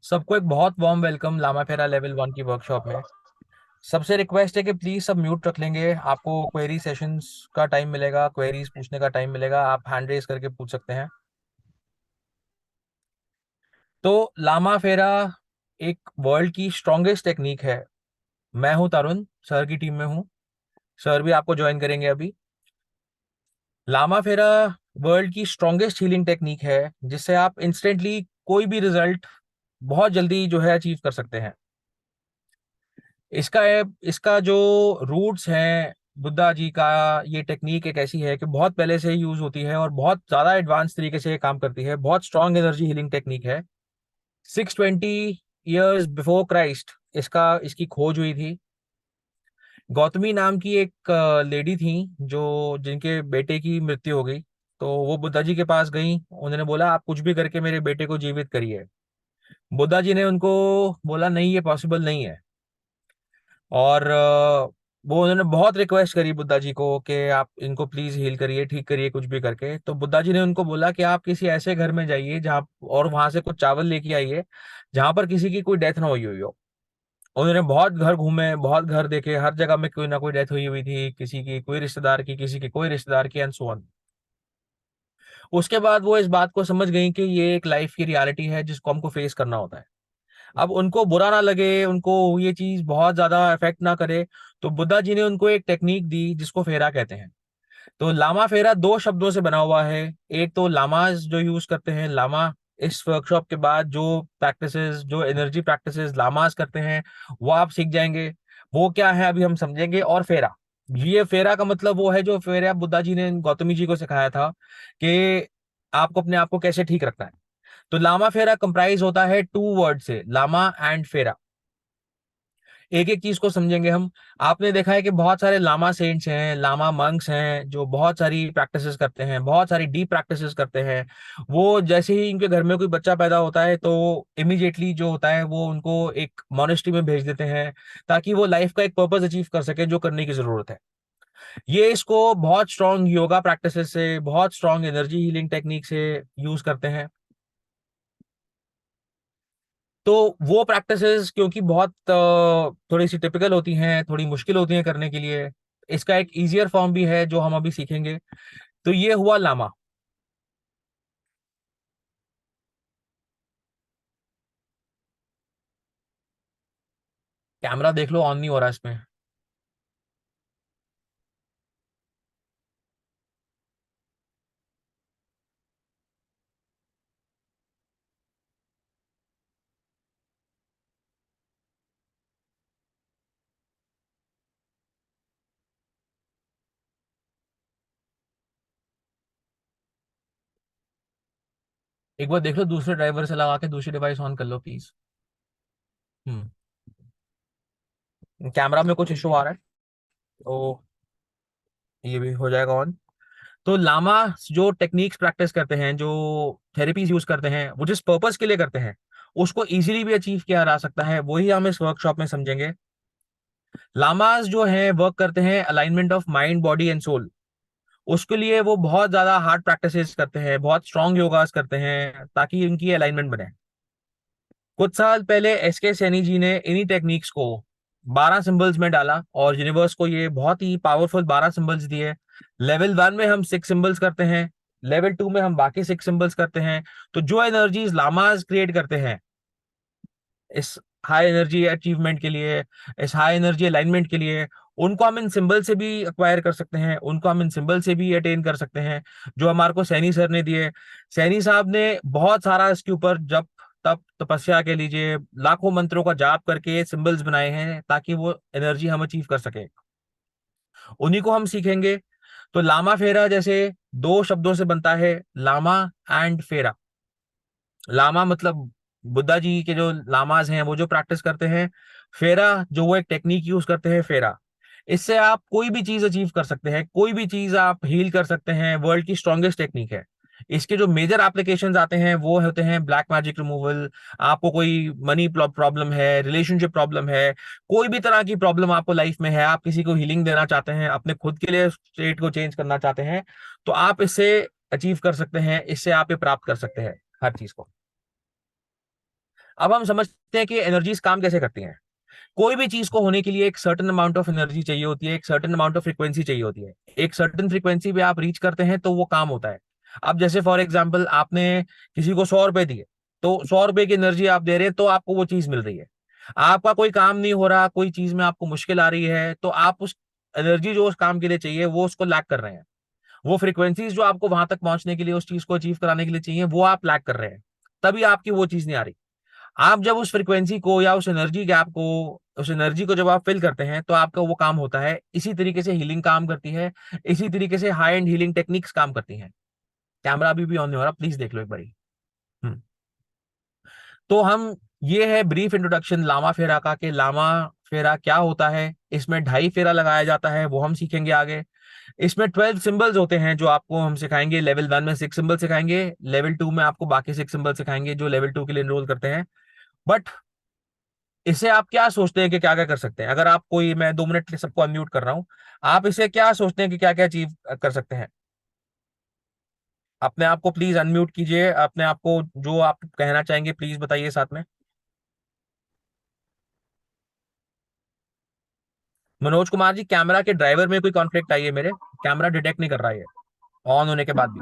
सबको एक बहुत warm welcome Lama Fera level 1 की वर्कशॉप में। सबसे रिक्वेस्ट है कि प्लीज सब म्यूट रख लेंगे। आपको क्वेरी सेशंस का टाइम मिलेगा, क्वेरीज पूछने का टाइम मिलेगा, आप हैंड रेज करके पूछ सकते हैं। तो लामा फेरा एक वर्ल्ड की स्ट्रॉन्गेस्ट टेक्निक है। मैं हूं तरुण, सर की टीम में हूं। सर भी आपको ज्वाइन करेंगे अभी। लामा फेरा वर्ल्ड की स्ट्रॉन्गेस्ट हीलिंग टेक्निक है, जिससे आप इंस्टेंटली कोई भी रिजल्ट बहुत जल्दी जो है अचीव कर सकते हैं। इसका जो रूट्स हैं बुद्धा जी का, ये टेक्निक एक ऐसी है कि बहुत पहले से यूज होती है और बहुत ज्यादा एडवांस तरीके से ये काम करती है। बहुत स्ट्रॉन्ग एनर्जी हीलिंग टेक्निक है। 620 ईयर्स बिफोर क्राइस्ट इसकी खोज हुई थी। गौतमी नाम की एक लेडी थी जो जिनके बेटे की मृत्यु हो गई। तो वो बुद्धा जी के पास गई, उन्होंने बोला आप कुछ भी करके मेरे बेटे को जीवित करिए। बुद्धा जी ने उनको बोला नहीं, ये पॉसिबल नहीं है। और वो उन्होंने बहुत रिक्वेस्ट करी बुद्धा जी को कि आप इनको प्लीज हील करिए, ठीक करिए कुछ भी करके। तो बुद्धा जी ने उनको बोला कि आप किसी ऐसे घर में जाइए जहाँ, और वहां से कुछ चावल लेके आइए जहां पर किसी की कोई डेथ ना हुई हो। उन्होंने बहुत घर घूमे, बहुत घर देखे, हर जगह में कोई ना कोई डेथ हुई हुई थी, किसी की कोई रिश्तेदार की, किसी की कोई रिश्तेदार की, एंड सो ऑन। उसके बाद वो इस बात को समझ गई कि ये एक लाइफ की रियलिटी है जिसको हमको फेस करना होता है। अब उनको बुरा ना लगे, उनको ये चीज बहुत ज्यादा इफेक्ट ना करे, तो बुद्धा जी ने उनको एक टेक्निक दी जिसको फेरा कहते हैं। तो लामा फेरा दो शब्दों से बना हुआ है। एक तो लामाज जो यूज करते हैं, लामा इस वर्कशॉप के बाद जो प्रैक्टिसेस, जो एनर्जी प्रैक्टिसेस लामाज करते हैं वो आप सीख जाएंगे। वो क्या है अभी हम समझेंगे। और फेरा, ये फेरा का मतलब वो है जो फेरा बुद्धा जी ने गौतमी जी को सिखाया था कि आपको अपने आप को कैसे ठीक रखना है। तो लामा फेरा कंप्राइज होता है टू वर्ड से, लामा एंड फेरा। एक एक चीज को समझेंगे हम। आपने देखा है कि बहुत सारे लामा सेंट्स हैं, लामा मंक्स हैं जो बहुत सारी प्रैक्टिसेस करते हैं, बहुत सारी डीप प्रैक्टिसेस करते हैं। वो जैसे ही इनके घर में कोई बच्चा पैदा होता है तो इमीडिएटली जो होता है वो उनको एक मोनेस्ट्री में भेज देते हैं, ताकि वो लाइफ का एक पर्पस अचीव कर सके जो करने की जरूरत है। ये इसको बहुत स्ट्रांग योगा प्रैक्टिसेस से, बहुत स्ट्रांग एनर्जी हीलिंग टेक्निक से यूज करते हैं। तो वो प्रैक्टिसेस क्योंकि बहुत थोड़ी सी टिपिकल होती हैं, थोड़ी मुश्किल होती हैं करने के लिए, इसका एक इजियर फॉर्म भी है जो हम अभी सीखेंगे। तो ये हुआ लामा। कैमरा देख लो, ऑन नहीं हो रहा इसमें। एक बार देख लो, दूसरे ड्राइवर से लगा के दूसरी डिवाइस ऑन कर लो प्लीज। हम्म। कैमरा में कुछ इशू आ रहा है तो ये भी हो जाएगा ऑन। तो लामा जो टेक्निक्स प्रैक्टिस करते हैं, जो थेरेपीज यूज करते हैं, वो जिस पर्पस के लिए करते हैं उसको इजीली भी अचीव किया जा सकता है, वही हम इस वर्कशॉप में समझेंगे। लामाज जो है वर्क करते हैं alignment of mind, body and soul. उसके लिए वो बहुत ज्यादा हार्ड प्रैक्टिसेस करते हैं, बहुत स्ट्रांग योगास करते हैं ताकि उनकी अलाइनमेंट बने। कुछ साल पहले एस के सैनी जी ने इन्हीं टेक्निक्स को 12 सिंबल्स में डाला और यूनिवर्स को ये बहुत ही पावरफुल 12 सिंबल्स दिए। लेवल 1 में हम 6 सिंबल्स करते हैं, लेवल 2 में हम बाकी 6 सिंबल्स करते हैं। तो जो एनर्जीज लामाज क्रिएट करते हैं इस हाई एनर्जी अचीवमेंट के लिए, इस हाई एनर्जी अलाइनमेंट के लिए, उनको हम इन सिंबल से भी अक्वायर कर सकते हैं, उनको हम इन सिंबल से भी अटेन कर सकते हैं, जो हमारे को सैनी सर ने दिए। सैनी साहब ने बहुत सारा इसके ऊपर जप, तप, तपस्या के लीजिए, लाखों मंत्रों का जाप करके सिंबल्स बनाए हैं ताकि वो एनर्जी हम अचीव कर सके। उन्हीं को हम सीखेंगे। तो लामा फेरा जैसे दो शब्दों से बनता है, लामा एंड फेरा। लामा मतलब बुद्धा जी के जो लामाज हैं वो जो प्रैक्टिस करते हैं। फेरा जो वो एक टेक्निक यूज करते हैं, फेरा। इससे आप कोई भी चीज अचीव कर सकते हैं, कोई भी चीज आप हील कर सकते हैं। वर्ल्ड की स्ट्रॉन्गेस्ट टेक्निक है। इसके जो मेजर एप्लीकेशंस आते हैं वो होते हैं ब्लैक मैजिक रिमूवल। आपको कोई मनी प्रॉब्लम है, रिलेशनशिप प्रॉब्लम है, कोई भी तरह की प्रॉब्लम आपको लाइफ में है, आप किसी को हीलिंग देना चाहते हैं, अपने खुद के लिए स्टेट को चेंज करना चाहते हैं, तो आप इससे अचीव कर सकते हैं, इससे आप ये प्राप्त कर सकते हैं हर चीज को। अब हम समझते हैं कि एनर्जीज काम कैसे करती हैं। कोई भी चीज को होने के लिए एक सर्टेन अमाउंट ऑफ एनर्जी चाहिए होती है, एक सर्टेन अमाउंट ऑफ फ्रीक्वेंसी चाहिए होती है। एक सर्टेन फ्रीक्वेंसी पे आप रीच करते हैं तो वो काम होता है। अब जैसे फॉर एग्जाम्पल आपने किसी को 100 रुपए दिए, तो 100 रुपए की एनर्जी आप दे रहे हैं तो आपको वो चीज मिल रही है। आपका कोई काम नहीं हो रहा, कोई चीज में आपको मुश्किल आ रही है, तो आप उस एनर्जी जो उस काम के लिए चाहिए वो उसको लैक कर रहे हैं। वो फ्रीक्वेंसीज जो आपको वहां तक पहुंचने के लिए, उस चीज को अचीव कराने के लिए चाहिए, वो आप लैक कर रहे हैं। तभी आपकी वो चीज नहीं आ रही। आप जब उस फ्रीक्वेंसी को या उस एनर्जी गैप को, उस एनर्जी को जब आप फिल करते हैं तो आपका वो काम होता है। इसी तरीके से हीलिंग काम करती है। इसी तरीके से हाई एंड हीलिंग टेक्निक्स काम करती हैं। कैमरा अभी भी ऑन नहीं हो रहा, प्लीज देख लो एक बारी। हम्म। तो हम, ये है ब्रीफ इंट्रोडक्शन लामा फेरा का, कि लामा फेरा क्या होता है। इसमें 2.5 फेरा लगाया जाता है, वो हम सीखेंगे आगे। इसमें 12 सिंबल्स होते हैं जो आपको हम सिखाएंगे। लेवल 1 में 6 सिंबल सिखाएंगे, लेवल 2 में आपको बाकी 6 सिंबल सिखाएंगे जो लेवल 2 के लिए एनरोल करते हैं। बट इसे आप क्या सोचते हैं कि क्या क्या कर सकते हैं? अगर आप कोई, मैं 2 मिनट के लिए सबको अनम्यूट कर रहा हूं, आप इसे क्या सोचते हैं कि क्या क्या अचीव कर सकते हैं? अपने आप को प्लीज अनम्यूट कीजिए, अपने आप को जो आप कहना चाहेंगे प्लीज बताइए साथ में। मनोज कुमार जी, कैमरा के ड्राइवर में कोई कॉन्फ्लिक्ट आई है? मेरे कैमरा डिटेक्ट नहीं कर रहा है ऑन होने के बाद भी।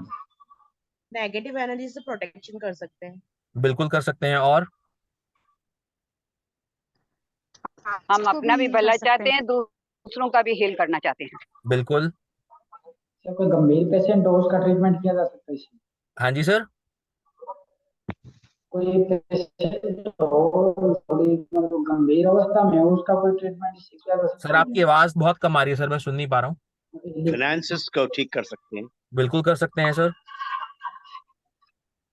नेगेटिव एनर्जी से प्रोटेक्शन कर सकते हैं। बिल्कुल कर सकते हैं। और हम अपना भी भला चाहते हैं, दूसरों का भी हील करना चाहते हैं। बिल्कुल। सर कोई गंभीर पेशेंट हो उसका ट्रीटमेंट किया जा सकता है इसमें? हाँ जी सर। कोई पेशेंट हो थोड़ी मतलब गंभीर अवस्था में हो उसका कोई ट्रीटमेंट इससे किया जा सर सकता आपकी आवाज बहुत कम आ रही है सर, मैं सुन नहीं पा रहा हूँ। है? फाइनेंसिस को ठीक कर सकते हैं। बिल्कुल कर सकते हैं सर।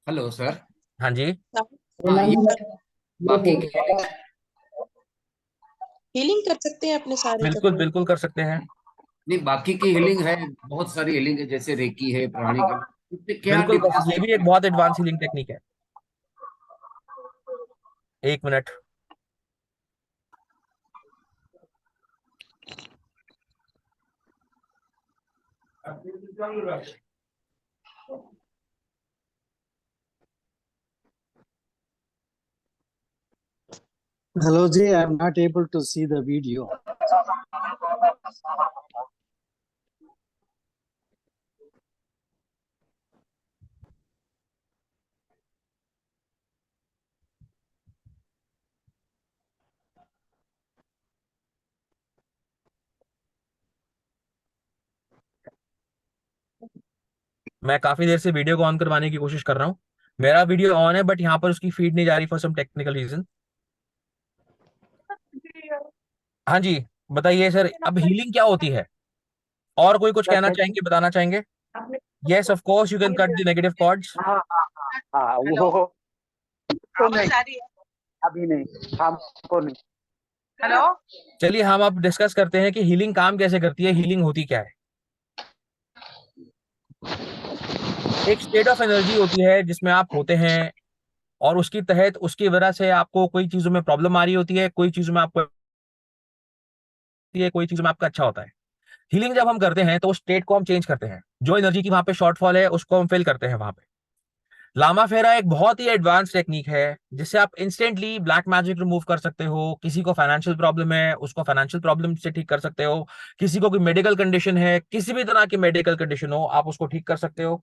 Hello sir. हाँ जी। हाँ, ये बाकी ये के हीलिंग कर सकते हैं अपने सारे बिल्कुल तत्वों बिल्कुल कर सकते हैं। नहीं, बाकी की हीलिंग है, बहुत सारी हीलिंग है, जैसे रेकी है, प्राणिक है। इसमें क्या बिल्कुल डिफरेंस ये भी एक बहुत एडवांस हीलिंग टेक्निक है। 1 minute. Hello Jay, I'm not able to see the video. मैं काफी देर से वीडियो को ऑन करवाने की कोशिश कर रहा हूँ। मेरा वीडियो ऑन है बट यहाँ पर उसकी फीड नहीं जा रही फॉर सम टेक्निकल रीजन। हाँ जी, बताइए सर, अब हीलिंग क्या होती है? और कोई कुछ कहना चाहेंगे, बताना चाहेंगे? Yes of course you can cut the negative cords. हाँ हाँ हाँ, वो तो नहीं, अभी नहीं, हमको नहीं। हेलो। चलिए हम अब डिस्कस करते हैं कि हीलिंग काम कैसे करती है, हीलिंग होती क्या है। एक स्टेट ऑफ एनर्जी होती है जिसमें आप होते हैं, और उसकी तहत, उसकी वजह से आपको कोई चीजों में प्रॉब्लम आ रही होती है, कोई चीजों में आपको, कोई चीजों में आपका अच्छा होता है। हीलिंग जब हम करते हैं तो उस स्टेट को हम चेंज करते हैं, जो एनर्जी की वहां पे शॉर्टफॉल है उसको हम फिल करते हैं वहां पे। लामा फेरा एक बहुत ही एडवांस टेक्निक है जिससे आप इंस्टेंटली ब्लैक मैजिक रिमूव कर सकते हो। किसी को फाइनेंशियल प्रॉब्लम है उसको फाइनेंशियल प्रॉब्लम से ठीक कर सकते हो। किसी को कोई मेडिकल कंडीशन है, किसी भी तरह की मेडिकल कंडीशन हो, आप उसको ठीक कर सकते हो।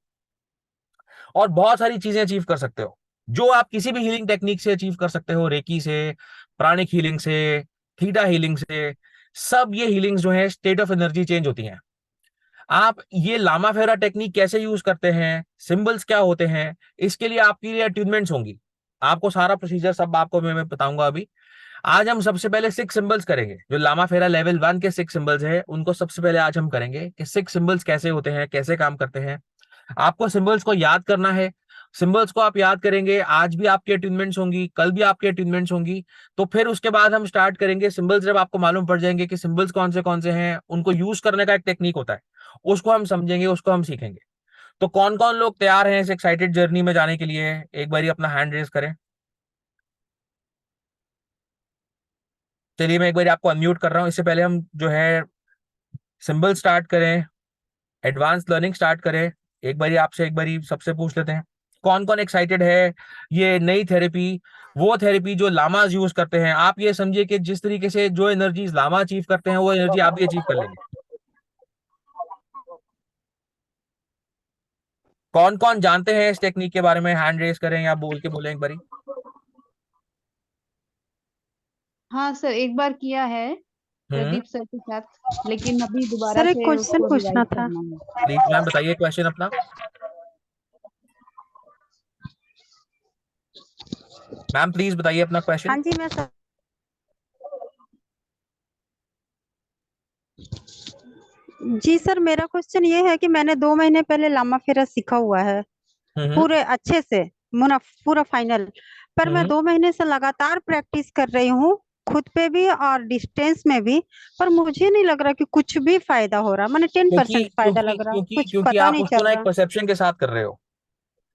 और बहुत सारी चीजें अचीव कर सकते हो जो आप किसी भी हीलिंग टेक्निक से अचीव कर सकते हो। रेकी से, प्राणिक हीलिंग से, थीटा हीलिंग से, सब ये हीलिंग्स जो है स्टेट ऑफ एनर्जी चेंज होती हैं। आप ये लामा फेरा टेक्निक कैसे यूज करते हैं, सिंबल्स क्या होते हैं, इसके लिए आपके लिए अट्यूनमेंट्स होंगी। आपको सारा प्रोसीजर सब आपको मैं बताऊंगा अभी। आज हम सबसे पहले 6 सिंबल्स करेंगे। जो लामा फेरा लेवल 1 के 6 सिंबल्स है उनको सबसे पहले आज हम करेंगे कि 6 सिंबल्स कैसे होते हैं, कैसे काम करते हैं। आपको सिंबल्स को याद करना है। सिंबल्स को आप याद करेंगे, आज भी आपकी अट्यूनमेंट्स होंगी, कल भी आपकी अट्यूनमेंट्स होंगी। तो फिर उसके बाद हम स्टार्ट करेंगे। सिंबल्स जब आपको मालूम पड़ जाएंगे कि सिंबल्स कौन से हैं, उनको यूज करने का एक टेक्निक होता है, उसको हम समझेंगे, उसको हम सीखेंगे। तो कौन कौन लोग तैयार हैं इस एक्साइटेड जर्नी में जाने के लिए? एक बारी अपना हैंड रेज करें। चलिए मैं एक बार आपको अनम्यूट कर रहा हूं। इससे पहले हम जो है सिंबल स्टार्ट करें, एडवांस लर्निंग स्टार्ट करें, एक बारी आपसे, एक बारी सबसे पूछ लेते हैं कौन कौन एक्साइटेड है ये नई थेरेपी, वो थेरेपी जो लामाज यूज करते हैं। आप ये समझिए कि जिस तरीके से जो एनर्जीज लामा अचीव करते हैं वो एनर्जी आप भी अचीव कर लेंगे। कौन कौन जानते हैं इस टेक्निक के बारे में? हैंड रेस करें या बोल के बोलें एक बारी। हाँ सर, एक बार किया है हम्म। प्रदीप सर के साथ, लेकिन अभी दोबारा सर एक से क्वेश्चन उसको पूछना रिवाइज था। करना है। प्लीज मैम बताइए क्वेश्चन अपना। मैम प्लीज बताइए अपना क्वेश्चन। हाँ जी मैं सर। जी सर, मेरा क्वेश्चन ये है कि मैंने 2 महीने पहले लामा फेरा सीखा हुआ है हम्म। पूरे अच्छे से, मुना पूरा फाइनल। पर मैं हम्म। 2 महीने से लगातार प्रैक्टिस कर रही हूँ, खुद पे भी और डिस्टेंस में भी। पर मुझे नहीं लग रहा कि कुछ भी फायदा हो रहा, मैंने क्योंकि 10% फायदा क्योंकि लग रहा, क्योंकि कुछ क्योंकि पता आप नहीं उसको चल ना एक रहा। परसेप्शन के साथ कर रहे हो।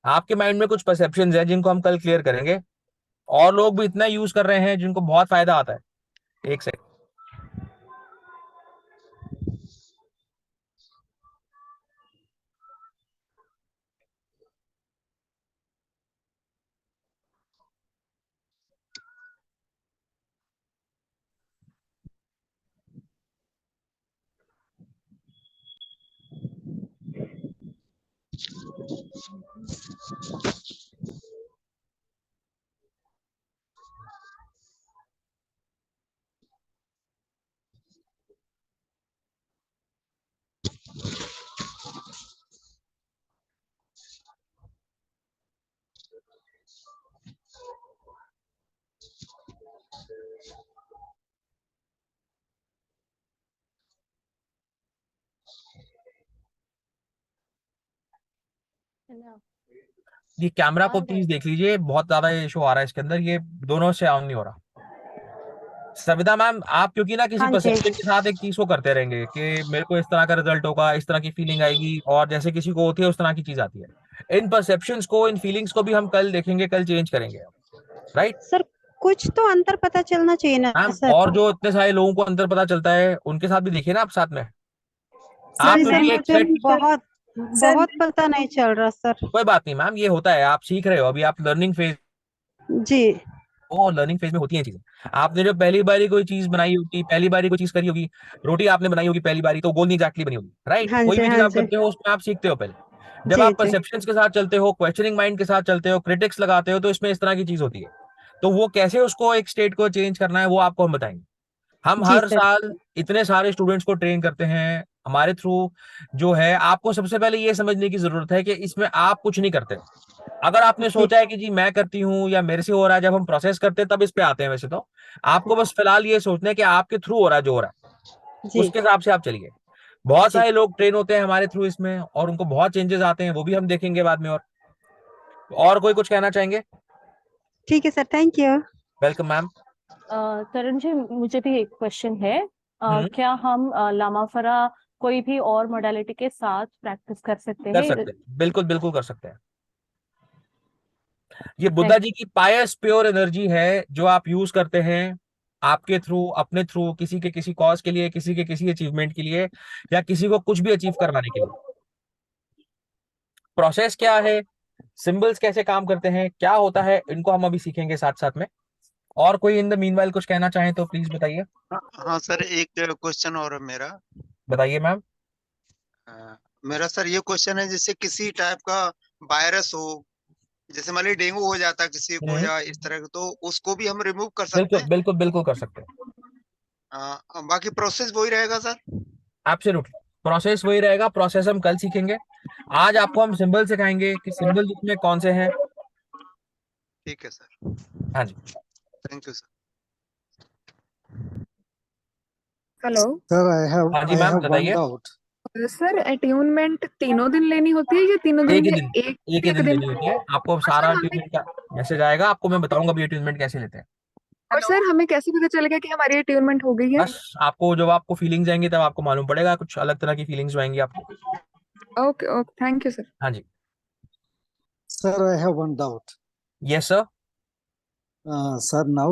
आपके माइंड में कुछ परसेप्शंस हैं जिनको हम कल क्लियर करेंगे। और लोग भी इतना यूज कर रहे हैं जिनको बहुत फायदा आता है। एक सेकंड। ये कैमरा को प्लीज देख लीजिए, बहुत ज्यादा ये इशू आ रहा है इसके अंदर, ये दोनों से ऑन नहीं हो रहा। सविता मैम, आप क्योंकि ना किसी हाँ जी। परसेप्शन के साथ एक चीज को करते रहेंगे कि मेरे को इस तरह का रिजल्ट होगा, इस तरह की फीलिंग आएगी, और जैसे किसी को होती है उस तरह की चीज आती है। इन परसेप्शंस को, इन फीलिंग्स को भी हम कल देखेंगे, कल चेंज करेंगे। राइट सर कुछ तो अंतर पता चलना चाहिए ना मैम। सर। और जो इतने सारे लोगों को अंदर पता चलता है उनके साथ भी देखिए ना आप साथ में। आप नहीं सर, क्योंकि एक मुझे सेट, बहुत बहुत पता नहीं चल रहा सर। कोई बात नहीं मैम, ये होता है, आप सीख रहे हो अभी, आप लर्निंग फेज, जी ओ लर्निंग फेज में होती हैं चीजें। आपने जो पहली बारी कोई चीज बनाई होगी, पहली बारी कोई चीज करी होगी, रोटी आपने बनाई होगी पहली बारी, तो गोल नहीं एग्जैक्टली बनी होगी। राइट, हाँ कोई जी भी चीज हाँ आप जी करते हो उसमें आप सीखते हो पहले। जब जी आप जी परसेप्शंस के साथ चलते हो, क्वेश्चनिंग माइंड के साथ चलते हो, क्रिटिक्स लगाते हो, तो इसमें इस तरह की चीज होती है। तो वो कैसे उसको एक स्टेट को चेंज करना है वो आपको हम बताएंगे। हम जी हर सर। साल इतने सारे स्टूडेंट्स को ट्रेन करते हैं हमारे थ्रू। जो है, आपको सबसे पहले ये समझने की जरूरत है कि इसमें आप कुछ नहीं करते। अगर आपने जी सोचा है कि जी मैं करती हूँ या मेरे से हो रहा है, जब हम प्रोसेस करते हैं तब इस पे आते हैं। वैसे तो आपको बस फिलहाल ये सोचना है कि आपके थ्रू हो रहा है जो हो रहा है, जी उसके हिसाब से आप चलिए। बहुत जी सारे लोग ट्रेन होते हैं हमारे थ्रू इसमें और उनको बहुत चेंजेस आते हैं, वो भी हम देखेंगे बाद में। और कोई कुछ कहना चाहेंगे? ठीक है sir, thank you. Welcome ma'am. Tarun ji, मुझे भी एक क्वेश्चन है। हम्म। क्या हम लामाफरा कोई भी और मोडालिटी के साथ प्रैक्टिस कर सकते कर हैं? सकते हैं, बिल्कुल बिल्कुल कर सकते हैं। ये बुद्धा थैंक जी की पायस प्योर एनर्जी है जो आप यूज करते हैं आपके थ्रू, अपने थ्रू, किसी के किसी कॉज के लिए, किसी के किसी अचीवमेंट के लिए, या किसी को कुछ भी अचीव करवाने के लिए। प्रोसेस क्या है, सिंबल्स कैसे काम करते हैं, क्या होता है, इनको हम अभी सीखेंगे साथ साथ में। और कोई इन द मीनवाइल कुछ कहना चाहें तो प्लीज बताइए। हाँ सर, एक क्वेश्चन और है मेरा। बताइए मैम। मेरा सर ये क्वेश्चन है, जैसे किसी टाइप का वायरस हो, जैसे मान लीजिए डेंगू हो जाता है किसी को हम्म। या इस तरह का, तो उसको भी हम रिमूव कर सकते बिल्कुल हैं? बिल्कुल बिल्कुल कर सकते हैं। बाकी प्रोसेस वही रहेगा सर? एब्सोल्युटली, प्रोसेस वही रहेगा। प्रोसेस हम कल सीखेंगे। आज आपको हम सिंबल सिखाएंगे कि सिंबल इसमें कौन से हैं। ठीक है सर, हाँ जी। Thank you sir. Hello Sir, हाँ जी I मैम have one बताइए। doubt. सर, अट्यूनमेंट तीनों दिन लेनी होती है या तीनों एक दिन ही में दिन, एक एक ही एक दिन दिन? देनी होती है आपको। और सारा सर हमें ट्रीटमेंट का मैसेज आएगा आपको, मैं बताऊंगा अभी ट्रीटमेंट कैसे लेते हैं। और सर हमें कैसे पता चलेगा कि हमारी अट्यूनमेंट हो गई है? बस आपको जब आपको फीलिंग्स आएंगी तब आपको मालूम पड़ेगा, कुछ अलग तरह की फीलिंग्स आएंगी आपको। Okay okay, thank you sir. हाँ जी। Sir, I have one doubt. Yes sir. Sir, now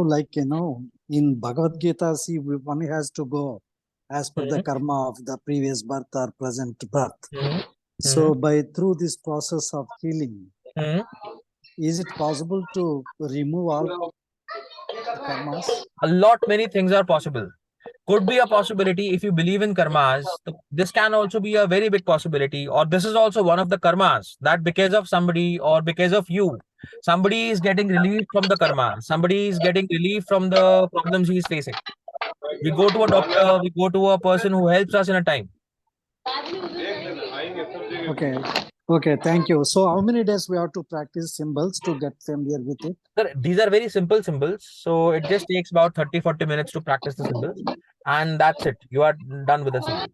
in Bhagavad Gita, see, one has to go as per the karma of the previous birth or present birth. So, through this process of healing, is it possible to remove all karmas? A lot many things are possible. Could be a possibility if you believe in karmas. This can also be a very big possibility, or this is also one of the karmas that because of somebody or because of you, somebody is getting relief from the karma, somebody is getting relief from the problems he is facing. We go to a doctor, we go to a person who helps us in a time. Okay. Okay, thank you. So how many days we have to practice symbols to get familiar with it? Sir, these are very simple symbols, so it just takes about 30-40 minutes to practice the symbols, and that's it. You are done with the symbol.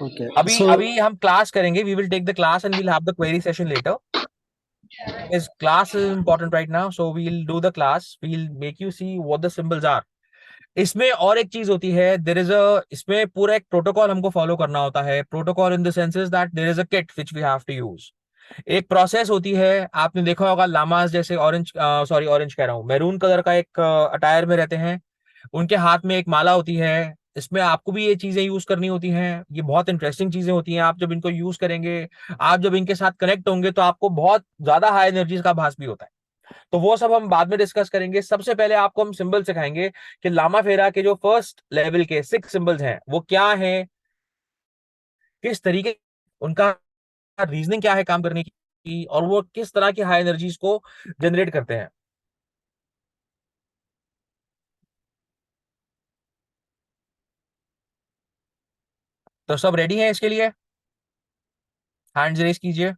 Okay. अभी So अभी हम class करेंगे. We will take the class and we'll have the query session later. Because class is important right now, so we'll do the class. We'll make you see what the symbols are. इसमें और एक चीज होती है. There is अ इसमें पूरा एक protocol हमको फॉलो करना होता है. Protocol in the sense is that there is a kit which we have to use. एक प्रोसेस होती है. आपने देखा होगा लामास जैसे ऑरेंज ऑरेंज कह रहा हूँ, मैरून कलर का एक अटायर में रहते हैं. उनके हाथ में एक माला होती है. इसमें आपको भी ये चीजें यूज करनी होती हैं. ये बहुत इंटरेस्टिंग चीजें होती हैं. आप जब इनको यूज करेंगे, आप जब इनके साथ कनेक्ट होंगे, तो आपको बहुत ज्यादा हाई एनर्जीज का भास भी होता है. तो वो सब हम बाद में डिस्कस करेंगे. सबसे पहले आपको हम सिंबल सिखाएंगे कि लामा फेरा के जो फर्स्ट लेवल के 6 सिंबल्स हैं वो क्या हैं, किस तरीके उनका रीजनिंग क्या है काम करने की, और वो किस तरह की हाई एनर्जीज को जनरेट करते हैं. तो सब रेडी हैं इसके लिए? हैंड्स रेज कीजिए.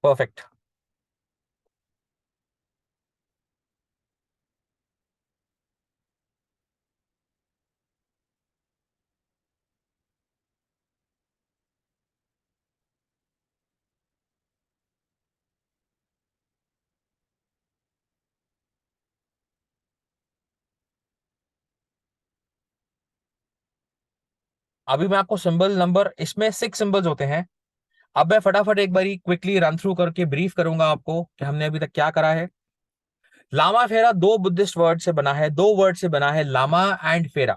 परफेक्ट. अभी मैं आपको सिंबल नंबर, इसमें 6 सिंबल्स होते हैं. अब मैं फटाफट एक बारी क्विकली रन थ्रू करके ब्रीफ करूंगा आपको कि हमने अभी तक क्या करा है. लामा फेरा 2 बुद्धिस्ट वर्ड से बना है. 2 वर्ड से बना है, लामा एंड फेरा.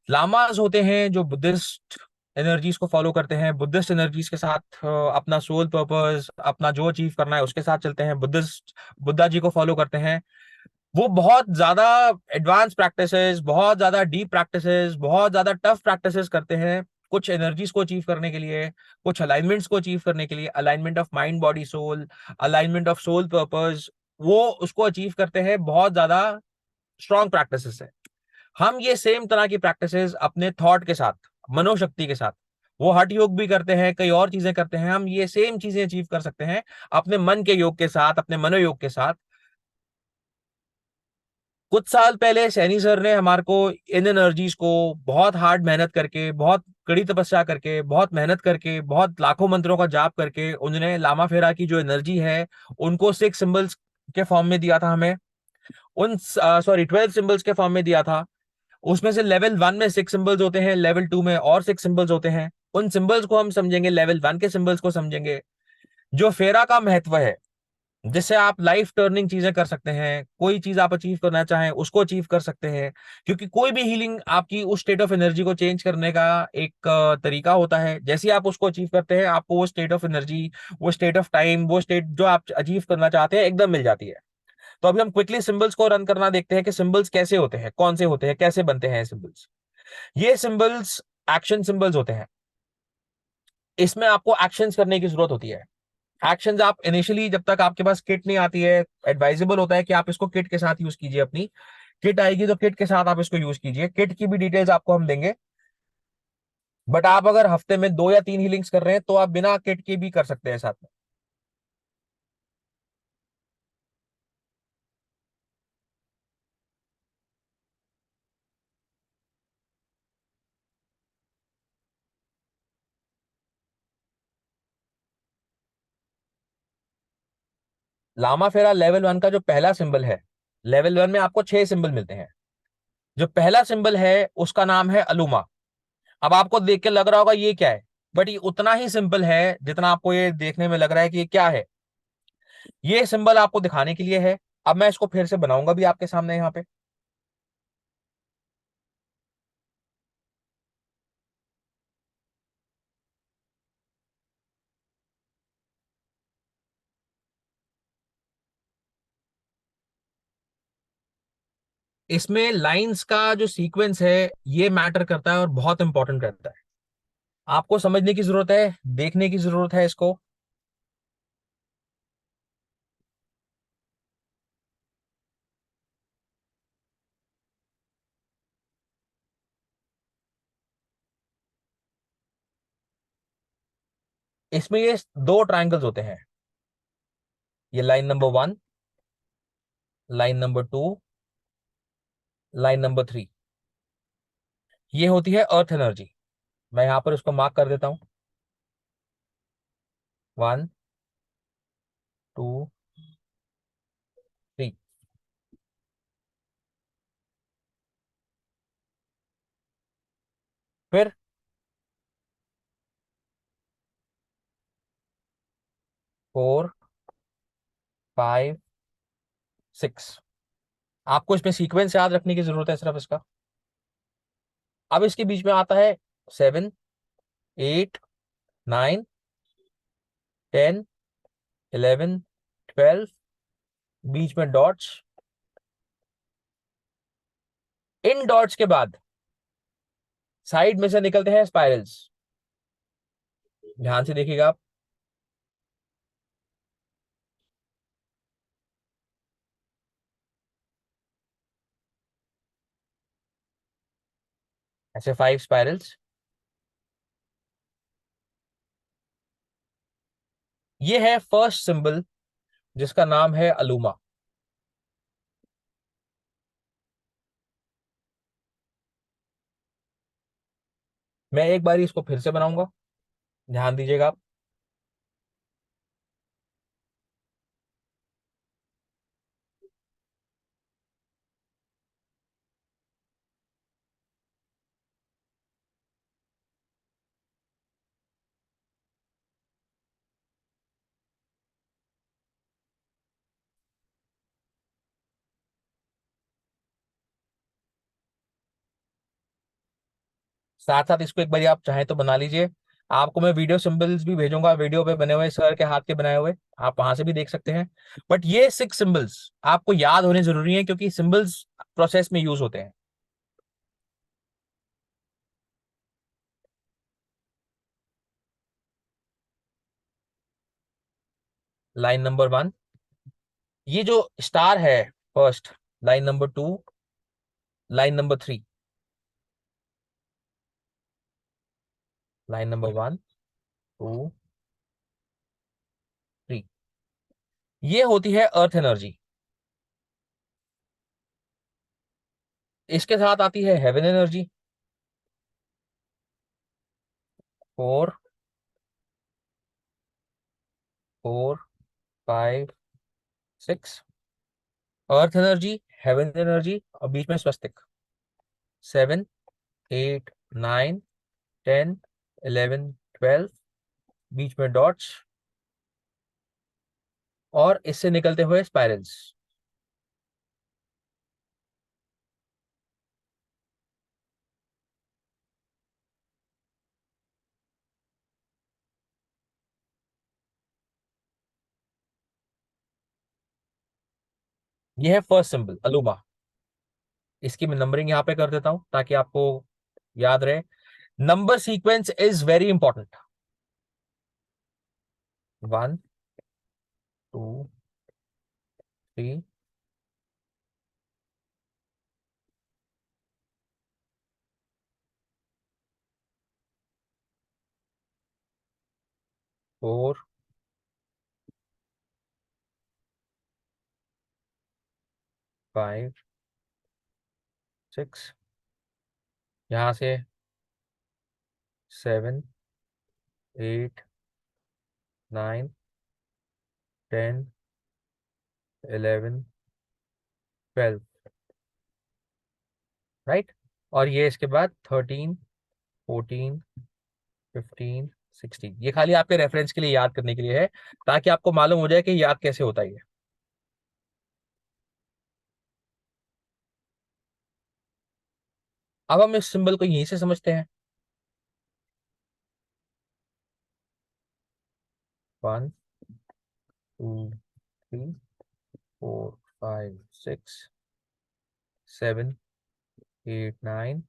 लामाज होते हैं जो बुद्धिस्ट एनर्जीज को फॉलो करते हैं, बुद्धिस्ट एनर्जीज के साथ अपना सोल पर्पस, अपना जो अचीव करना है उसके साथ चलते हैं, बुद्धिस्ट बुद्धा जी को फॉलो करते हैं. वो बहुत ज्यादा एडवांस प्रैक्टिसेस, बहुत ज्यादा डीप प्रैक्टिसेस, बहुत ज्यादा टफ प्रैक्टिसेस करते हैं कुछ एनर्जीज को अचीव करने के लिए, कुछ अलाइनमेंट्स को अचीव करने के लिए. Alignment of mind body soul, alignment of soul purpose, वो उसको अचीव करते हैं. बहुत ज्यादा स्ट्रॉन्ग प्रैक्टिसेस है. हम ये सेम तरह की प्रैक्टिसेस अपने थॉट के साथ, मनोशक्ति के साथ, वो हठ योग भी करते हैं, कई और चीजें करते हैं. हम ये सेम चीजें अचीव कर सकते हैं अपने मन के योग के साथ, अपने मनोयोग के साथ. कुछ साल पहले सैनी सर ने हमारे को इन एनर्जीज को बहुत हार्ड मेहनत करके, बहुत कड़ी तपस्या करके, बहुत मेहनत करके, बहुत लाखों मंत्रों का जाप करके, उन्होंने लामा फेरा की जो एनर्जी है उनको 6 सिंबल्स के फॉर्म में दिया था हमें. 12 सिंबल्स के फॉर्म में दिया था. उसमें से लेवल 1 में 6 सिंबल्स होते हैं, लेवल 2 में और 6 सिंबल्स होते हैं. उन सिंबल्स को हम समझेंगे, लेवल 1 के सिंबल्स को समझेंगे. जो फेरा का महत्व है, जिससे आप लाइफ टर्निंग चीजें कर सकते हैं, कोई चीज आप अचीव करना चाहें उसको अचीव कर सकते हैं. क्योंकि कोई भी हीलिंग आपकी उस स्टेट ऑफ एनर्जी को चेंज करने का एक तरीका होता है. जैसे ही आप उसको अचीव करते हैं, आपको वो स्टेट ऑफ एनर्जी, वो स्टेट ऑफ टाइम, वो स्टेट जो आप अचीव करना चाहते हैं एकदम मिल जाती है. तो अभी हम क्विकली सिंबल्स को रन करना देखते हैं कि सिंबल्स कैसे होते हैं, कौन से होते हैं, कैसे बनते हैं सिंबल्स. ये सिंबल्स एक्शन सिंबल्स होते हैं. इसमें आपको एक्शंस करने की जरूरत होती है. एक्शंस आप इनिशियली, जब तक आपके पास किट नहीं आती है, एडवाइजेबल होता है कि आप इसको किट के साथ यूज कीजिए. अपनी किट आएगी तो किट के साथ आप इसको यूज कीजिए. किट की भी डिटेल्स आपको हम देंगे. बट आप अगर हफ्ते में 2 या 3 हीलिंग्स कर रहे हैं तो आप बिना किट के भी कर सकते हैं साथ में. लामा फेरा लेवल 1 का जो पहला सिंबल है, लेवल 1 में आपको 6 सिंबल मिलते हैं. जो पहला सिंबल है उसका नाम है अलुमा. अब आपको देख के लग रहा होगा ये क्या है, बट ये उतना ही सिंपल है जितना आपको ये देखने में लग रहा है कि ये क्या है. ये सिंबल आपको दिखाने के लिए है। अब मैं इसको फिर से बनाऊंगा भी आपके सामने यहाँ पे। इसमें लाइंस का जो सीक्वेंस है ये मैटर करता है और बहुत इंपॉर्टेंट करता है। आपको समझने की जरूरत है, देखने की जरूरत है इसको। इसमें ये दो ट्रायंगल्स होते हैं, ये line number 1, line number 2, line number 3। ये होती है अर्थ एनर्जी। मैं यहां पर उसको मार्क कर देता हूं। 1, 2, 3। फिर 4, 5, 6। आपको इसमें सीक्वेंस याद रखने की जरूरत है सिर्फ इसका। अब इसके बीच में आता है 7, 8, 9, 10, 11, 12। बीच में डॉट्स। इन डॉट्स के बाद साइड में से निकलते हैं स्पाइरल्स। ध्यान से देखिएगा आप। ऐसे 5 स्पाइरल्स। ये है फर्स्ट सिंबल जिसका नाम है अलूमा। मैं एक बार इसको फिर से बनाऊंगा, ध्यान दीजिएगा आप। साथ साथ इसको एक बार आप चाहें तो बना लीजिए। आपको मैं वीडियो सिंबल्स भी भेजूंगा, वीडियो पे बने हुए सर के हाथ के बनाए हुए, आप वहां से भी देख सकते हैं। बट ये 6 सिंबल्स आपको याद होने जरूरी है क्योंकि सिंबल्स प्रोसेस में यूज होते हैं। लाइन नंबर 1, ये जो स्टार है first, line number 2, line number 3। Line number 1, 2, 3। ये होती है अर्थ एनर्जी। इसके साथ आती है haven energy. 4, 4, 5, 6। Earth energy, haven energy और बीच में स्वस्तिक। 7, 8, 9, 10, 11, 12। बीच में डॉट्स और इससे निकलते हुए स्पाइरल्स। ये है फर्स्ट सिंबल अलूमा। इसकी मैं नंबरिंग यहां पे कर देता हूं ताकि आपको याद रहे। Number sequence is very important. 1, 2, 3, 4, 5, 6। यहां से 7, 8, 9, 10, 11, 12। राइट। और ये इसके बाद 13, 14, 15, 60। ये खाली आपके रेफरेंस के लिए, याद करने के लिए है, ताकि आपको मालूम हो जाए कि याद कैसे होता है ये। अब हम इस सिंबल को यहीं से समझते हैं। 1 2 3 4 5 6 7 8 9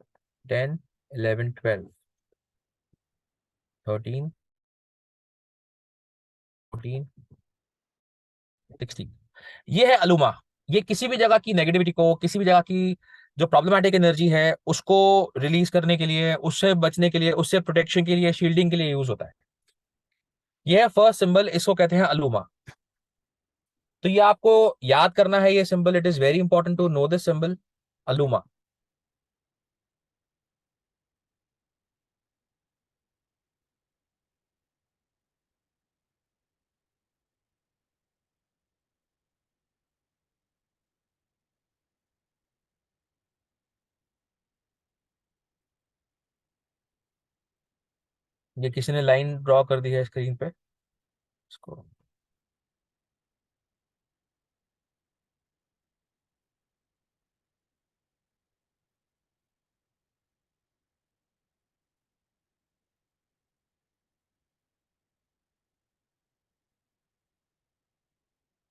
10 11 12 13 14 16। ये है अलुमा। ये किसी भी जगह की नेगेटिविटी को, किसी भी जगह की जो प्रॉब्लमेटिक एनर्जी है उसको रिलीज करने के लिए, उससे बचने के लिए, उससे प्रोटेक्शन के लिए, शील्डिंग के लिए यूज होता है। यह फर्स्ट सिंबल, इसको कहते हैं अलुमा। तो ये आपको याद करना है ये सिंबल। It is very important to know this symbol, अलुमा। ये किसी ने लाइन ड्रॉ कर दी है स्क्रीन पे, इसको।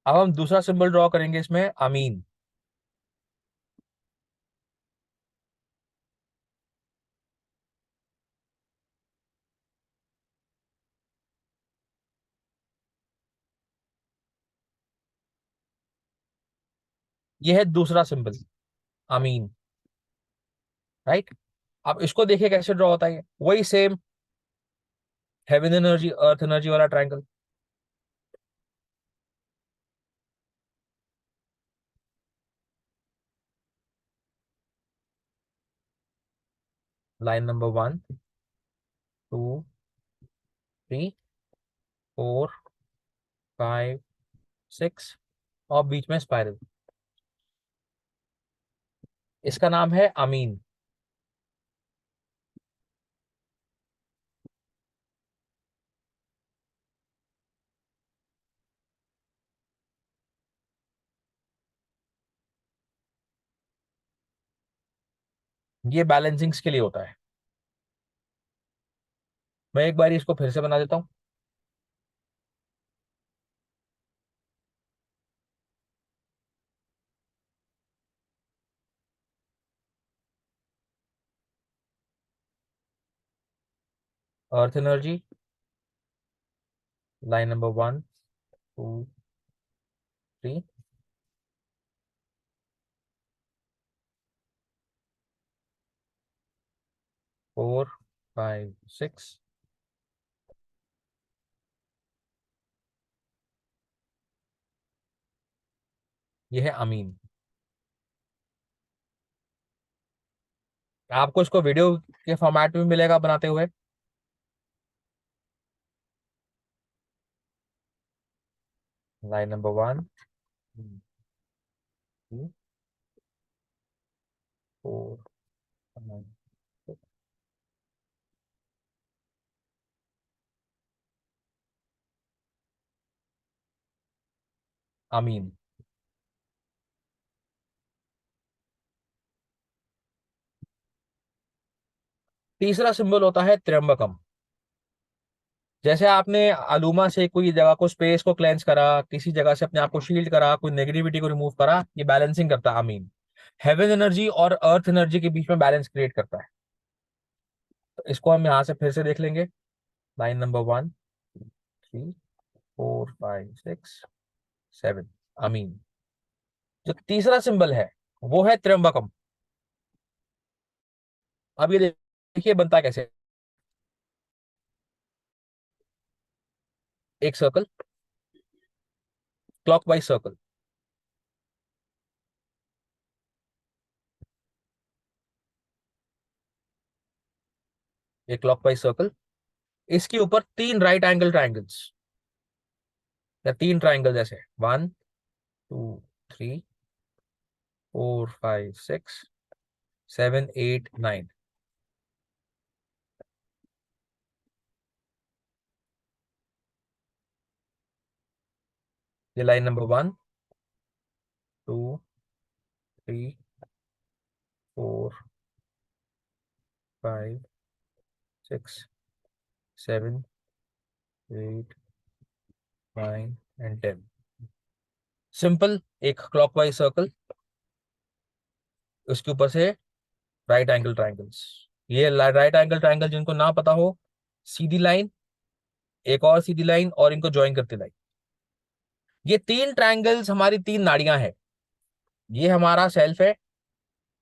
अब हम दूसरा सिंबल ड्रॉ करेंगे इसमें, अमीन। ये है दूसरा सिंबल, अमीन। राइट। अब इसको देखिए कैसे ड्रॉ होता है, वही same heaven energy earth energy वाला ट्रायंगल। लाइन नंबर 1 2 3 4 5 6 और बीच में स्पाइरल। इसका नाम है अमीन। ये बैलेंसिंग्स के लिए होता है। मैं एक बार इसको फिर से बना देता हूं। Earth energy, line number 1 2 3 4 5 6। ये है अमीन। आपको इसको वीडियो के फॉर्मेट में मिलेगा बनाते हुए। Line number 1 2 4 5 6। अमीन। तीसरा सिंबल होता है त्र्यंबकम। जैसे आपने अलूमा से कोई जगह को, स्पेस को क्लेंस करा, किसी जगह से अपने आप को शील्ड करा, कोई नेगेटिविटी को रिमूव करा, ये बैलेंसिंग करता है अमीन। हेवन एनर्जी और अर्थ एनर्जी के बीच में बैलेंस क्रिएट करता है। तो इसको हम यहां से फिर से देख लेंगे। लाइन नंबर 1 3 4 5 6 7, अमीन। जो तीसरा सिंबल है वो है त्र्यंबकम। अब ये देखिए बनता कैसे। एक सर्कल, क्लॉकवाइज सर्कल, एक क्लॉकवाइज सर्कल, इसके ऊपर 3 राइट एंगल ट्राइंगल्स, या 3 ट्राइंगल जैसे 1 2 3 4 5 6 7 8 9। ये लाइन नंबर 1 2 3 4 5 6 7 8 9 एंड 10। सिंपल एक क्लॉकवाइज सर्कल, उसके ऊपर से राइट एंगल ट्राइंगल्स। ये राइट एंगल ट्राइंगल जिनको ना पता हो, सीधी लाइन, एक और सीधी लाइन और इनको ज्वाइन करती लाइन। ये 3 ट्राइंगल्स हमारी 3 नाड़ियां हैं। ये हमारा सेल्फ है,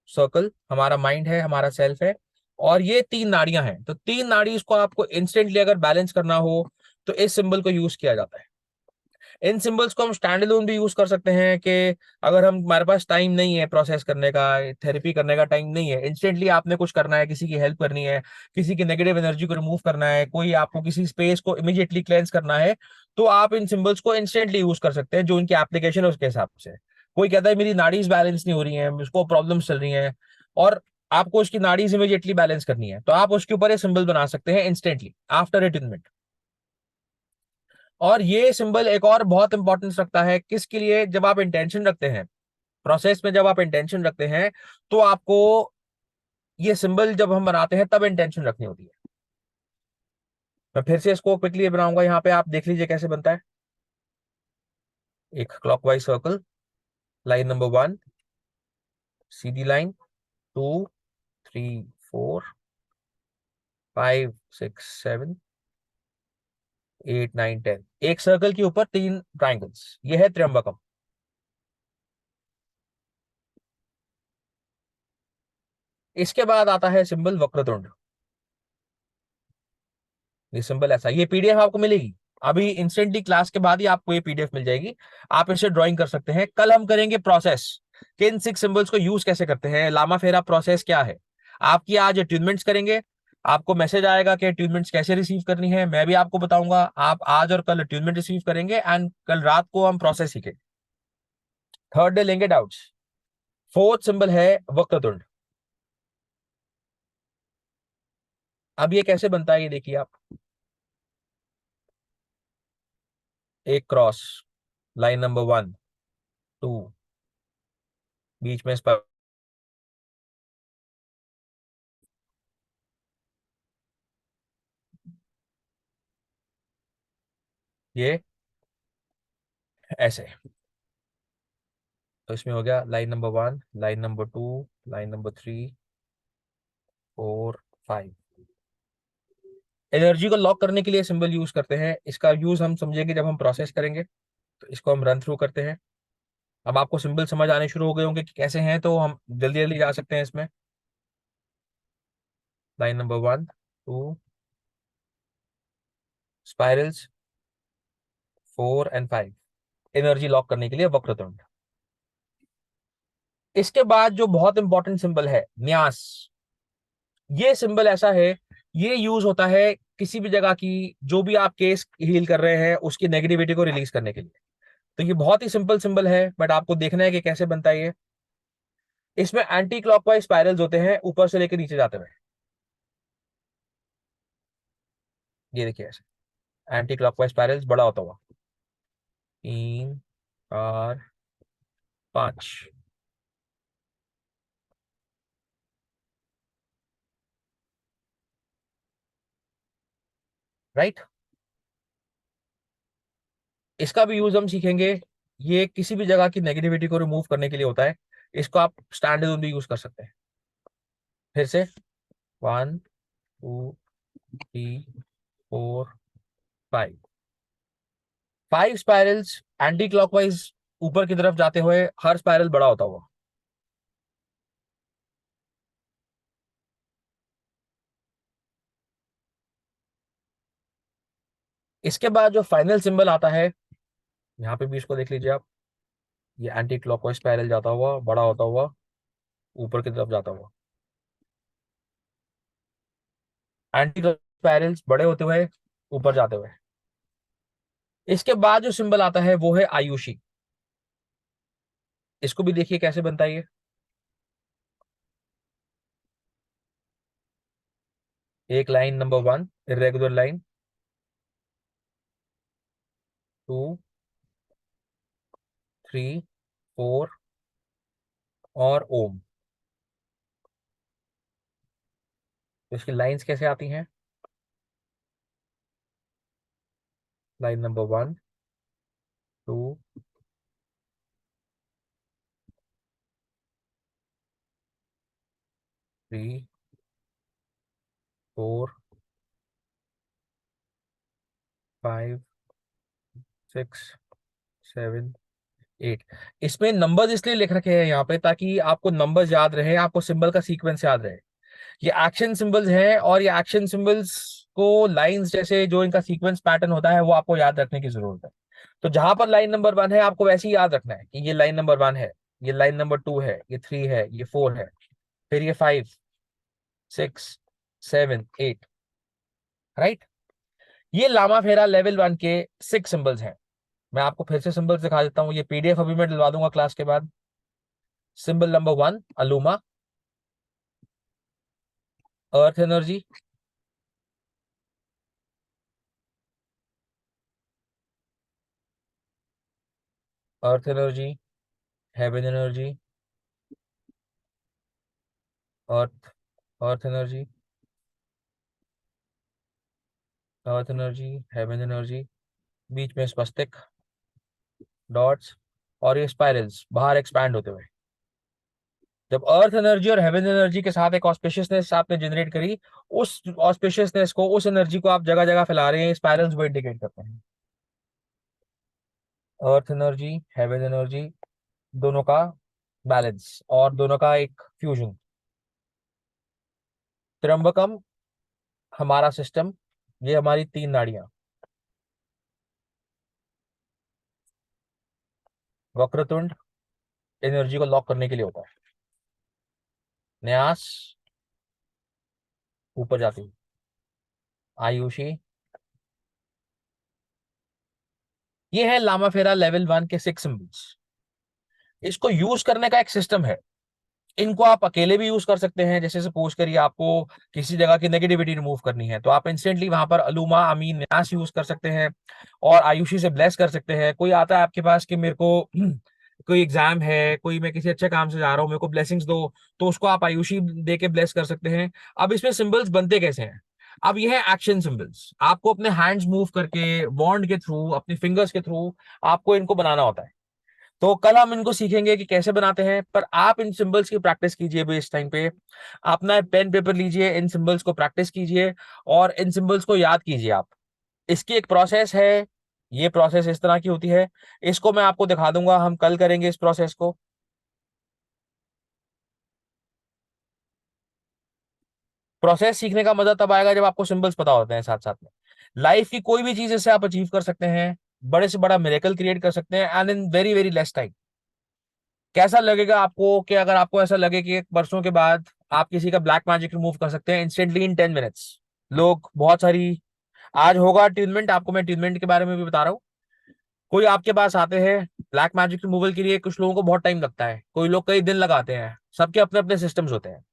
सर्कल हमारा माइंड है, हमारा सेल्फ है, और ये 3 नाड़ियां हैं। तो 3 नाड़ी इसको आपको इंस्टेंटली अगर बैलेंस करना हो तो इस सिंबल को यूज किया जाता है। इन सिंबल्स को हम स्टैंड अलोन भी यूज कर सकते हैं कि अगर हमारे पास टाइम नहीं है प्रोसेस करने का, थेरेपी करने का टाइम नहीं है, इंस्टेंटली आपने कुछ करना है, किसी की हेल्प करनी है, किसी की नेगेटिव एनर्जी को रिमूव करना है, कोई आपको किसी स्पेस को इमीडिएटली क्लेंस करना है, तो आप इन सिंबल्स को इंस्टेंटली यूज कर सकते हैं जो इनकी एप्लीकेशन है उसके हिसाब से। कोई कहता है मेरी नाड़ीज बैलेंस नहीं हो रही है, उसको प्रॉब्लम्स चल रही हैं, और आपको उसकी नाड़ीज इमीडिएटली बैलेंस करनी है, तो आप उसके ऊपर ये सिंबल बना सकते हैं इंस्टेंटली आफ्टर अटेन्मेंट। और ये सिंबल एक और बहुत इंपॉर्टेंस रखता है किसके लिए, जब आप इंटेंशन रखते हैं प्रोसेस में, जब आप इंटेंशन रखते हैं तो आपको ये सिंबल जब हम बनाते हैं तब इंटेंशन रखनी होती है। मैं फिर से इसको क्विकली बनाऊंगा, यहाँ पे आप देख लीजिए कैसे बनता है। एक क्लॉकवाइज सर्कल, लाइन नंबर 1 सीधी लाइन, 2 3 4 5 6 7 8 9 10। एक सर्कल के ऊपर 3 ट्राइंगल्स, ये है त्र्यंबकम। इसके बाद आता है सिंबल वक्रतुंड। ये सिंबल ऐसा, ये पीडीएफ आपको मिलेगी अभी इंस्टेंटली, क्लास के बाद ही आपको ये पीडीएफ मिल जाएगी। आप इसे ड्राइंग कर सकते हैं। कल हम करेंगे प्रोसेस कि इन 6 सिंबल्स को यूज कैसे करते हैं, लामा फेरा प्रोसेस क्या है। आपकी आज अट्यूनमेंट्स करेंगे, आपको मैसेज आएगा कि अट्यूनमेंट्स कैसे रिसीव करनी है, मैं भी आपको बताऊंगा। आप आज और कल अट्यूनमेंट रिसीव करेंगे एंड कल रात को हम प्रोसेस सीखेंगे। थर्ड डे लेंगे डाउट्स। फोर्थ सिंबल है वक्रतुंड। अब ये कैसे बनता है ये देखिए आप। एक क्रॉस, लाइन नंबर 1 2, बीच में ये ऐसे, तो इसमें हो गया line number 1, line number 2, line number 3 4 5। Energy को लॉक करने के लिए सिंबल यूज करते हैं। इसका यूज हम समझेंगे जब हम प्रोसेस करेंगे, तो इसको हम रन थ्रू करते हैं। अब आपको सिंबल समझ आने शुरू हो गए होंगे कि कैसे हैं, तो हम जल्दी जल्दी जा सकते हैं इसमें। Line number 1 2 spirals 4 and 5, energy lock करने के लिए वक्रतुंड। इसके बाद जो बहुत इंपॉर्टेंट सिंबल है न्यास, ये सिंबल ऐसा है, ये यूज होता है किसी भी जगह की, जो भी आप केस हील कर रहे हैं उसकी नेगेटिविटी को रिलीज करने के लिए। तो ये बहुत ही सिंपल सिंबल है, बट आपको देखना है कि कैसे बनता है ये। इसमें एंटी क्लॉकवाइज स्पाइरल्स होते हैं ऊपर से लेकर नीचे जाते हुए। ये देखिए ऐसे एंटी क्लॉकवाइज स्पाइरल्स बड़ा होता हुआ, 3 4 5। राइट, इसका भी यूज हम सीखेंगे। ये किसी भी जगह की नेगेटिविटी को रिमूव करने के लिए होता है। इसको आप स्टैंड भी यूज कर सकते हैं। फिर से 1 2 3 4 5, 5 स्पाइरल्स एंटी क्लॉकवाइज ऊपर की तरफ जाते हुए, हर स्पाइरल बड़ा होता हुआ। इसके बाद जो फाइनल सिंबल आता है, यहाँ पे भी इसको देख लीजिए आप। ये एंटी क्लॉकवाइज स्पाइरल जाता हुआ, बड़ा होता हुआ, ऊपर की तरफ जाता हुआ, एंटी स्पाइरल्स बड़े होते हुए, ऊपर जाते हुए। इसके बाद जो सिंबल आता है वो है आयुषी। इसको भी देखिए कैसे बनता है ये। एक लाइन नंबर 1 इरेगुलर लाइन, 2 3, 4 और ओम। तो इसकी लाइंस कैसे आती हैं? Line number 1, 2, 3, 4, 5, 6, 7, 8। इसमें नंबर्स इसलिए लिख रखे हैं यहाँ पे ताकि आपको नंबर्स याद रहे, आपको सिंबल का सीक्वेंस याद रहे। ये एक्शन सिंबल्स हैं और ये एक्शन सिंबल्स को लाइंस जैसे जो इनका सीक्वेंस पैटर्न होता है वो आपको याद रखने की जरूरत है। तो जहां पर लाइन नंबर 1 है आपको वैसे ही याद रखना है कि ये लाइन नंबर 1 है, ये लाइन नंबर 2 है, ये 3 है, ये 4 है, फिर ये 5, 6, 7, 8। राइट। ये लामा फेरा लेवल 1 के 6 सिंबल्स हैं। मैं आपको फिर से सिंबल्स दिखा देता हूँ, ये पीडीएफ अभी मैं दिलवा दूंगा क्लास के बाद। Symbol number 1 अलूमा, earth energy. Earth energy, haven energy, अर्थ, earth energy, earth energy, haven energy, बीच में स्वस्तिक, डॉट्स और ये स्पाइरल्स बाहर एक्सपैंड होते हुए। जब अर्थ एनर्जी और हेवन एनर्जी के साथ एक ऑस्पिशियसनेस आपने जनरेट करी, उस ऑस्पिशियसनेस को, उस एनर्जी को आप जगह जगह फैला रहे हैं, स्पाइरल्स वो इंडिकेट करते हैं। अर्थ एनर्जी, हेवन एनर्जी, दोनों का बैलेंस और दोनों का एक फ्यूजन। त्र्यंबकम हमारा सिस्टम, ये हमारी 3 नाड़ियां। वक्रतुंड एनर्जी को लॉक करने के लिए होता है। न्यास ऊपर जाती है। आयुषी, ये है लामा फेरा लेवल 1 के 6 सिंबल्स। इसको यूज करने का एक सिस्टम है। इनको आप अकेले भी यूज कर सकते हैं। जैसे सपोज करिए आपको किसी जगह की नेगेटिविटी रिमूव करनी है तो आप इंस्टेंटली वहां पर अलूमा अमीन न्यास यूज कर सकते हैं और आयुषी से ब्लेस कर सकते हैं। कोई आता है आपके पास कि मेरे को कोई एग्जाम है, कोई मैं किसी अच्छे काम से जा रहा हूँ, मेरे को ब्लेसिंग्स दो, तो उसको आप आयुषी दे के ब्लेस कर सकते हैं। अब इसमें सिंबल्स बनते कैसे हैं? अब ये है एक्शन सिंबल्स। आपको अपने हैंड्स मूव करके, वॉन्ड के थ्रू, अपनी फिंगर्स के थ्रू आपको इनको बनाना होता है। तो कल हम इनको सीखेंगे कि कैसे बनाते हैं, पर आप इन सिंबल्स की प्रैक्टिस कीजिए भी। इस टाइम पे अपना पेन पेपर लीजिए, इन सिंबल्स को प्रैक्टिस कीजिए और इन सिंबल्स को याद कीजिए आप। इसकी एक प्रोसेस है, ये प्रोसेस इस तरह की होती है। इसको मैं आपको दिखा दूंगा, हम कल करेंगे इस प्रोसेस को। प्रोसेस सीखने का मजा तब आएगा जब आपको सिंबल्स पता होते हैं साथ साथ में। लाइफ की कोई भी चीज इससे आप अचीव कर सकते हैं, बड़े से बड़ा मिरेकल क्रिएट कर सकते हैं and in very very less time. कैसा लगेगा आपको कि अगर आपको ऐसा लगे कि परसों के बाद आप किसी का ब्लैक मैजिक रिमूव कर सकते हैं इंस्टेंटली इन 10 मिनट्स? लोग बहुत सारी, आज होगा अट्यूनमेंट, आपको मैं अट्यूनमेंट के बारे में भी बता रहा हूँ। कोई आपके पास आते हैं ब्लैक मैजिक रिमूवल के लिए, कुछ लोगों को बहुत टाइम लगता है, कोई लोग कई दिन लगाते हैं, सबके अपने अपने सिस्टम्स होते हैं।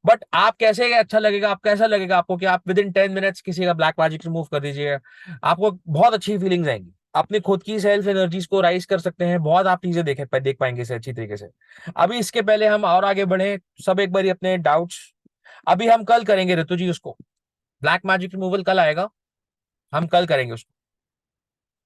बट आप कैसे अच्छा लगेगा, आप कैसा लगेगा आपको कि आप विद इन 10 मिनट्स किसी का ब्लैक मैजिक रिमूव कर दीजिए? आपको बहुत अच्छी फीलिंग्स आएंगी, अपनी खुद की सेल्फ एनर्जीज को राइज कर सकते हैं, बहुत आप चीजें देख पाएंगे इसे अच्छी तरीके से। अभी इसके पहले हम और आगे बढ़े, सब एक बार अपने डाउट्स, अभी हम कल करेंगे ऋतु जी उसको, ब्लैक मैजिक रिमूवल कल आएगा, हम कल करेंगे उसको।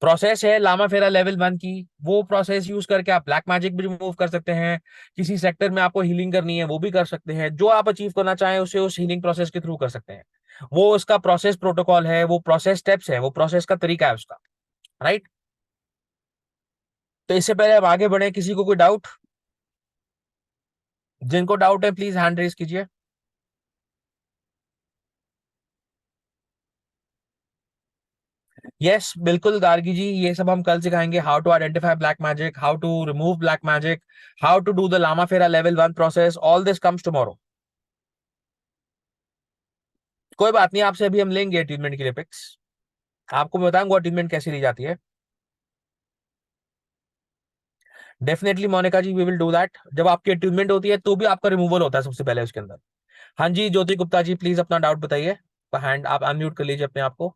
प्रोसेस है लामा फेरा लेवल 1 की, वो प्रोसेस यूज करके आप ब्लैक मैजिक भी रिमूव कर सकते हैं। किसी सेक्टर में आपको हीलिंग करनी है वो भी कर सकते हैं। जो आप अचीव करना चाहें उसे उस हीलिंग प्रोसेस के थ्रू कर सकते हैं। वो उसका प्रोसेस प्रोटोकॉल है, वो प्रोसेस स्टेप्स है, वो प्रोसेस का तरीका है उसका। राइट। तो इससे पहले हम आगे बढ़े, किसी को कोई डाउट? जिनको डाउट है प्लीज हैंड रेज कीजिए। यस बिल्कुल गार्गी जी, ये सब हम कल सिखाएंगे। How to identify black magic, how to remove black magic, how to do the Lama Fera level 1 process, all this comes tomorrow. कोई बात नहीं, आपसे अभी हम लेंगे अटेनमेंट की पिक्स, आपको मैं बताऊंगा अटेनमेंट कैसे ली जाती है। Definitely Monika ji, we will do that. जब आपकी अटेनमेंट होती है तो भी आपका रिमूवल होता है सबसे पहले उसके अंदर। हाँ जी ज्योति गुप्ता जी, प्लीज अपना डाउट बताइए। हैंड आप अनम्यूट कर लीजिए अपने आप को।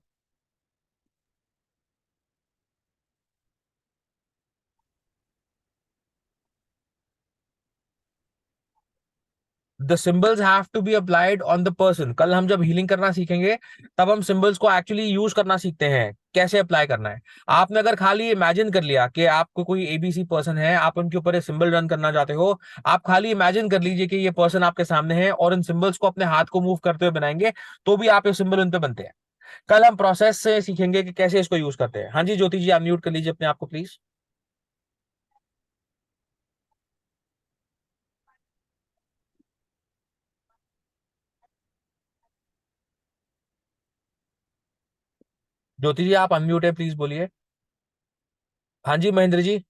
The symbols have to be applied on the person. कल हम जब हीलिंग करना सीखेंगे तब हम सिंबल्स को एक्चुअली यूज करना सीखते हैं, कैसे अप्लाई करना है। आपने अगर खाली इमेजिन कर लिया कि आपको कोई एबीसी पर्सन है, आप उनके ऊपर सिंबल रन करना चाहते हो, आप खाली इमेजिन कर लीजिए कि ये पर्सन आपके सामने है और इन सिंबल्स को अपने हाथ को मूव करते हुए बनाएंगे, तो भी आप ये सिंबल उन पे बनते हैं। कल हम प्रोसेस से सीखेंगे कि कैसे इसको यूज करते हैं। हाँ जी ज्योति जी, आप म्यूट कर लीजिए अपने आप को प्लीज। ज्योति जी आप अनम्यूट है, प्लीज बोलिए। हाँ जी महेंद्र जी।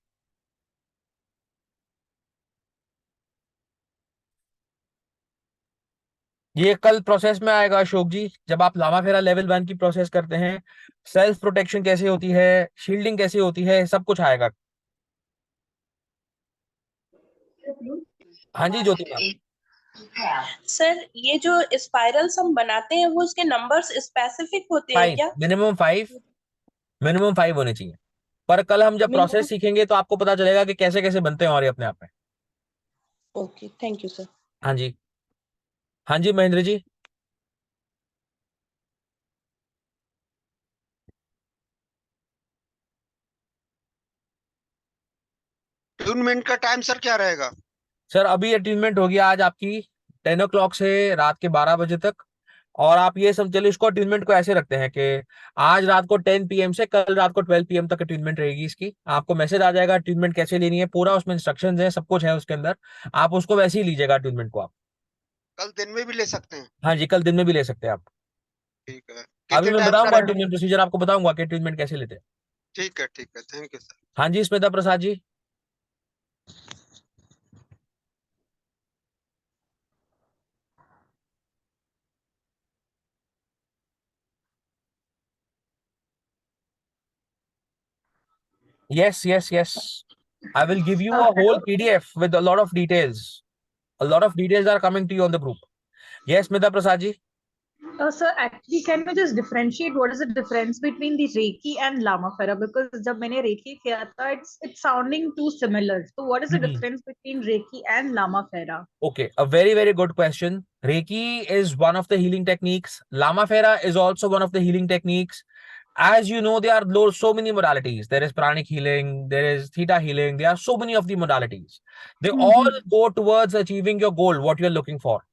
ये कल प्रोसेस में आएगा अशोक जी, जब आप लामा फेरा लेवल 1 की प्रोसेस करते हैं, सेल्फ प्रोटेक्शन कैसे होती है, शील्डिंग कैसे होती है, सब कुछ आएगा। हाँ जी ज्योति मैम। सर ये जो स्पाइरल्स हम बनाते हैं वो उसके नंबर्स स्पेसिफिक होते हैं 5, क्या? मिनिमम 5 होने चाहिए। पर कल हम जब प्रोसेस सीखेंगे तो आपको पता चलेगा कि कैसे कैसे बनते हैं और ये अपने आप में। Okay, thank you sir. हाँ जी। हाँ जी महेंद्र जी। ट्यूनमेंट का टाइम सर क्या रहेगा? सर अभी अटेनमेंट होगी आज आपकी 10 o'clock से रात के 12 बजे तक। और आप ये सब चलिए, इसको अटेनमेंट को ऐसे रखते हैं कि आज रात को 10 PM से कल रात को 12 PM तक अटेनमेंट रहेगी इसकी। आपको मैसेज आ जाएगा अटेनमेंट कैसे लेनी है, पूरा उसमें इंस्ट्रक्शंस है, सब कुछ है उसके अंदर। आप उसको वैसे ही लीजिएगा अटेनमेंट को आप। कल दिन में भी ले सकते हैं? हाँ जी कल दिन में भी ले सकते हैं आप। ठीक है, अभी कितने मैं टाइम का बताऊंगा रहेगा? अटेनमेंट प्रोसीजर, आपको बताऊंगा कि अटेनमेंट कैसे लेते हैं। ठीक है, थैंक यू सर। हाँ जी Smita Prasad ji. Yes. I will give you a whole PDF with a lot of details. A lot of details are coming to you on the group. Yes, Smita Prasad ji. Sir, actually, can you just differentiate what is the difference between the Reiki and Lama Fera? Because जब मैंने Reiki किया था, it's sounding too similar. So, what is the difference between Reiki and Lama Fera? Okay, a very good question. Reiki is one of the healing techniques. Lama Fera is also one of the healing techniques. As you know, there are so many modalities. There is pranic healing, there is theta healing. There are so many of the modalities. They all go towards achieving your goal, what you're looking for.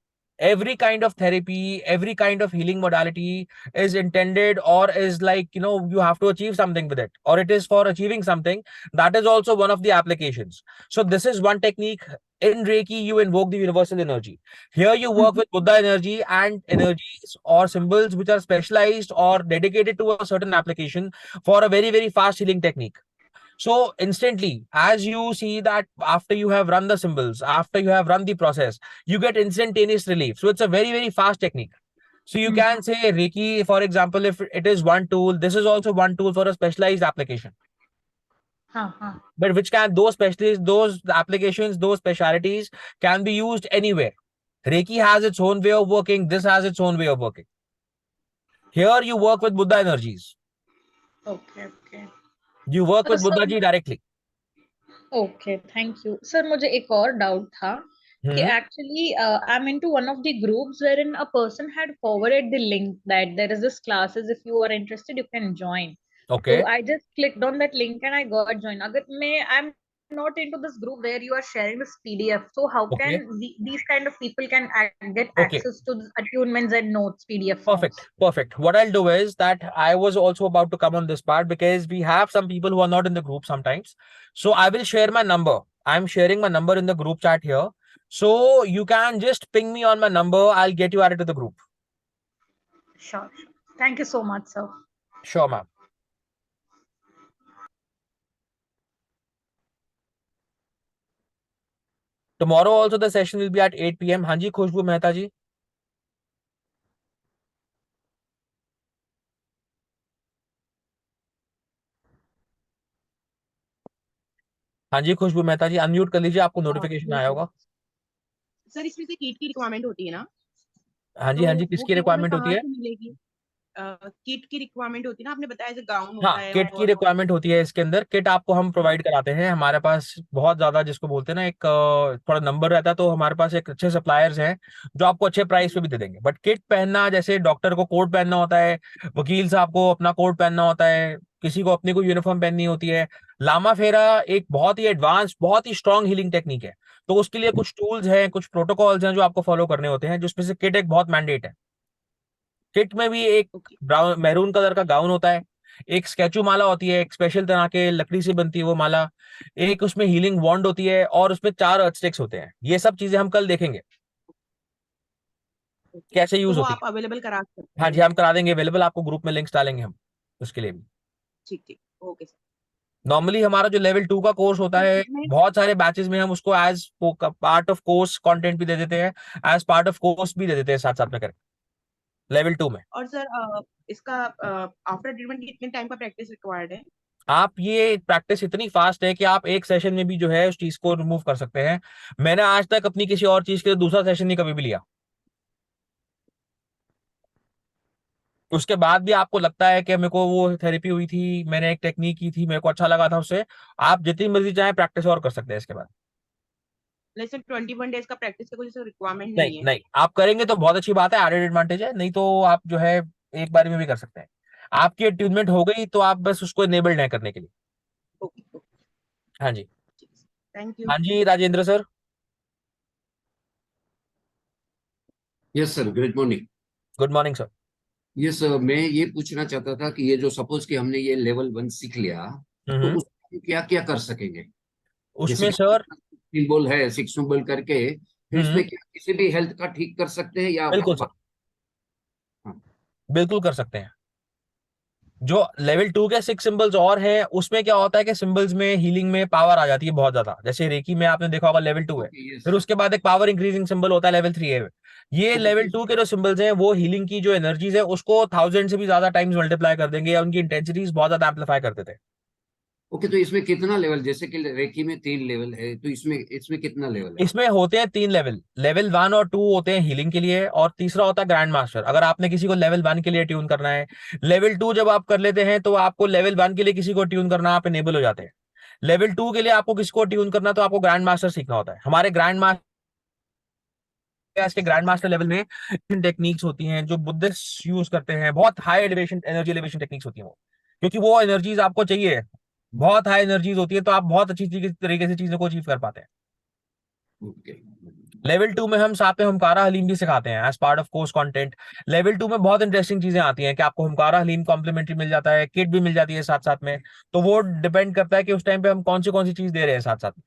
Every kind of therapy, every kind of healing modality is intended or is like, you have to achieve something with it, or it is for achieving something. That is also one of the applications. So this is one technique. In Reiki, you invoke the universal energy. Here you work with Buddha energy and energies or symbols which are specialized or dedicated to a certain application for a very fast healing technique. So instantly, as you see that after you have run the symbols, after you have run the process, you get instantaneous relief. So it's a very fast technique. So you can say Reiki, for example, if it is one tool, this is also one tool for a specialized application. But which can, those specialists, those applications, those specialities can be used anywhere. Reiki has its own way of working. This has its own way of working. Here you work with Buddha energies. Okay. You work with Buddha ji directly. Okay, thank you. Sir, मुझे एक और doubt था कि actually I'm into one of the groups wherein a person had forwarded the link that there is this classes, if you are interested you can join. Okay. So I just clicked on that link and I got joined. I'm not into this group where you are sharing this PDF. So how can these kind of people can get access to the attunements and notes, PDF forms? Perfect. What I'll do is that I was also about to come on this part because we have some people who are not in the group sometimes. So I will share my number. I'm sharing my number in the group chat here. So you can just ping me on my number. I'll get you added to the group. Sure. Thank you so much, sir. Sure, ma'am. Tomorrow also the session will be at 8 PM. हाँ जी खुशबू मेहता जी. हाँ जी खुशबू मेहता जी, unmute कर लीजिए, आपको notification आया होगा. Sir इसमें से kit की रिक्वायरमेंट होती है ना? हाँ जी, किसकी रिक्वायरमेंट होती है? मिलेगी? किट की रिक्वायरमेंट होती है ना, आपने बताया जैसे गाउन हाँ, होता है किट की और रिक्वायरमेंट होती है इसके अंदर। किट आपको हम प्रोवाइड कराते हैं, हमारे पास बहुत ज्यादा जिसको बोलते हैं ना एक थोड़ा नंबर रहता है, तो हमारे पास एक अच्छे सप्लायर्स हैं जो आपको अच्छे प्राइस पे भी दे देंगे। बट किट पहनना, जैसे डॉक्टर को कोट पहनना होता है, वकील साहब को अपना कोट पहनना होता है, किसी को अपनी कोई यूनिफॉर्म पहननी होती है। लामा फेरा एक बहुत ही एडवांस, बहुत ही स्ट्रॉन्ग हीलिंग टेक्निक है, तो उसके लिए कुछ टूल्स हैं, कुछ प्रोटोकॉल्स हैं जो आपको फॉलो करने होते हैं, जिसमें से किट एक बहुत मैंडेट है। किट में भी एक ब्राउन मैरून कलर का गाउन होता है, एक स्केचू माला होती है, एक स्पेशल तरह के लकड़ी से बनती है वो माला, एक उसमें हीलिंग वॉन्ड होती है, और उसमें 4 अर्थ स्टिक्स होते हैं। ये सब चीजें हम कल देखेंगे कैसे तो यूज वो होती आप है। अवेलेबल करा सकते हाँ हैं। जी, हम करा देंगे अवेलेबल, आपको ग्रुप में लिंक्स डालेंगे हम उसके लिए भी। ठीक ठीक, ओके सर। नॉर्मली हमारा जो लेवल 2 का कोर्स होता सर है, इसमें बहुत सारे बैचेस में हम उसको as part of course content भी दे देते हैं, एज पार्ट ऑफ कोर्स भी दे देते हैं साथ साथ में करके लेवल 2 में। और सर इसका आफ्टर ट्रीटमेंट कितने टाइम का प्रैक्टिस रिक्वायर्ड है? आप ये प्रैक्टिस इतनी फास्ट है कि आप एक सेशन में भी जो है उस चीज को रिमूव कर सकते हैं। मैंने आज तक अपनी किसी और चीज के लिए दूसरा सेशन नहीं कभी भी लिया, उसके बाद भी आपको लगता है कि मेरे को वो थेरेपी हुई थी, मैंने एक टेक्निक की थी, मेरे को अच्छा लगा था उससे, आप जितनी मर्जी चाहें प्रैक्टिस और कर सकते हैं इसके बाद। लेकिन 21 डेज का प्रैक्टिस का कोई रिक्वायरमेंट नहीं नहीं है। नहीं, आप करेंगे तो बहुत अच्छी बात है, एडेड एडवांटेज है, नहीं तो आप जो है एक बार में भी कर सकते हैं। आपकी अट्यूनमेंट हो गई तो आप बस उसको इनेबल्ड है करने के लिए। ओके ओके, हाँ जी। Thank you. हाँ जी Rajendra sir. Yes sir, good morning. Good morning sir. Yes sir, मैं ये पूछना चाहता था कि ये जो सपोज कि हमने ये लेवल 1 सीख लिया, तो हम्म। उसमें क्या क्या कर सकेंगे? जैसे उसमें कि सर सिंबल है, 6 सिंबल करके, तो हम्म, इसमें क्या किसी भी हेल्थ का ठीक कर सकते हैं या बिल्कुल सर, हाँ, बिल्कुल कर सकते हैं। जो लेवल 2 के 6 सिंबल्स और हैं, उसमें क्या होता है कि सिंबल्स में हीलिंग में पावर आ जाती है बहुत ज्यादा। जैसे रेकी में आपने देखा होगा लेवल 2 है, ओके यस, फिर उसके बाद एक पावर इंक्रीजिंग सिंबल होता है लेवल 3 है। ये लेवल ओके 2 के जो सिंबल्स हैं वो हीलिंग की जो एनर्जीज है उसको 1000 से भी ज्यादा टाइम्स मल्टीप्लाई कर देंगे, या उनकी इंटेंसिटीज बहुत ज्यादा एम्पलीफाई कर देते हैं। ओके। तो इसमें कितना लेवल, जैसे कि रेकी में 3 लेवल है, तो इसमें इसमें कितना लेवल है? इसमें होते हैं 3 लेवल, लेवल 1 और 2 होते हैं हीलिंग के लिए, और तीसरा होता है ग्रैंड मास्टर, अगर आपने किसी को लेवल 1 के लिए ट्यून करना है। लेवल 2 जब आप कर लेते हैं तो आपको लेवल 1 के लिए किसी को ट्यून करना, आप एनेबल हो जाते हैं। लेवल 2 के लिए आपको किसी को ट्यून करना, तो आपको ग्रैंड मास्टर सीखना होता है। हमारे ग्रैंड मास्टर के ग्रैंड मास्टर लेवल में टेक्निक्स होती हैं जो बुद्धिस्ट यूज करते हैं, बहुत high elevation energy elevation techniques होती हैं वो, क्योंकि वो एनर्जीज आपको चाहिए, बहुत हाई एनर्जीज होती है, तो आप बहुत अच्छी तरीके से चीजों को अचीव कर पाते हैं। ओके। लेवल 2 में हम साथ में हुमकारा हलीम भी सिखाते हैं as part of course content. Level 2 में बहुत इंटरेस्टिंग चीजें आती हैं कि आपको हुमकारा हलीम कॉम्प्लीमेंट्री मिल जाता है, किट भी मिल जाती है साथ साथ में। तो वो डिपेंड करता है कि उस टाइम पे हम कौन सी चीज दे रहे हैं साथ साथ में।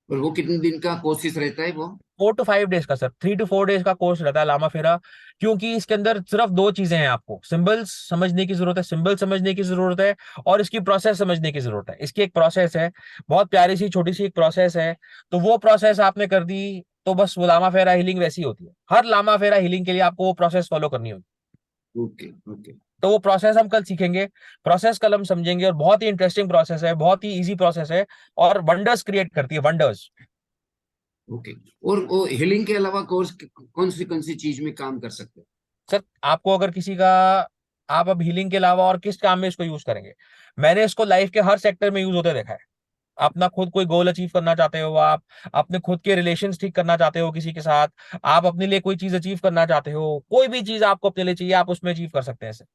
और वो कितने दिन का कोर्सेज रहता है वो? 4 to 5 डेज का सर, 3 to 4 डेज का कोर्स रहता है लामा फेरा। क्योंकि इसके अंदर सिर्फ 2 चीजें हैं, आपको सिंबल्स समझने की जरूरत है, सिंबल समझने की जरूरत है, और इसकी प्रोसेस समझने की जरूरत है। इसकी एक प्रोसेस है, बहुत प्यारी सी छोटी सी एक प्रोसेस है, तो वो प्रोसेस आपने कर दी तो बस वो लामा फेरा हीलिंग वैसी होती है। हर लामा फेरा हीलिंग के लिए आपको वो प्रोसेस फॉलो करनी होगी। ओके ओके तो वो प्रोसेस हम कल सीखेंगे, प्रोसेस कल हम समझेंगे, और बहुत ही इंटरेस्टिंग प्रोसेस है, बहुत ही इजी प्रोसेस है, और वंडर्स क्रिएट करती है, वंडर्स। ओके। और वो हीलिंग के अलावा कोर्स कौन सी चीज में काम कर सकते हैं? सर आपको अगर किसी का, आप अब हीलिंग के अलावा और किस काम में इसको यूज करेंगे? मैंने इसको लाइफ के हर सेक्टर में यूज होते देखा है। अपना खुद कोई गोल अचीव करना चाहते हो आप, अपने खुद के रिलेशंस ठीक करना चाहते हो किसी के साथ, आप अपने लिए कोई चीज अचीव करना चाहते हो, कोई भी चीज आपको अपने लिए चाहिए, आप उसमें अचीव कर सकते हैं सर।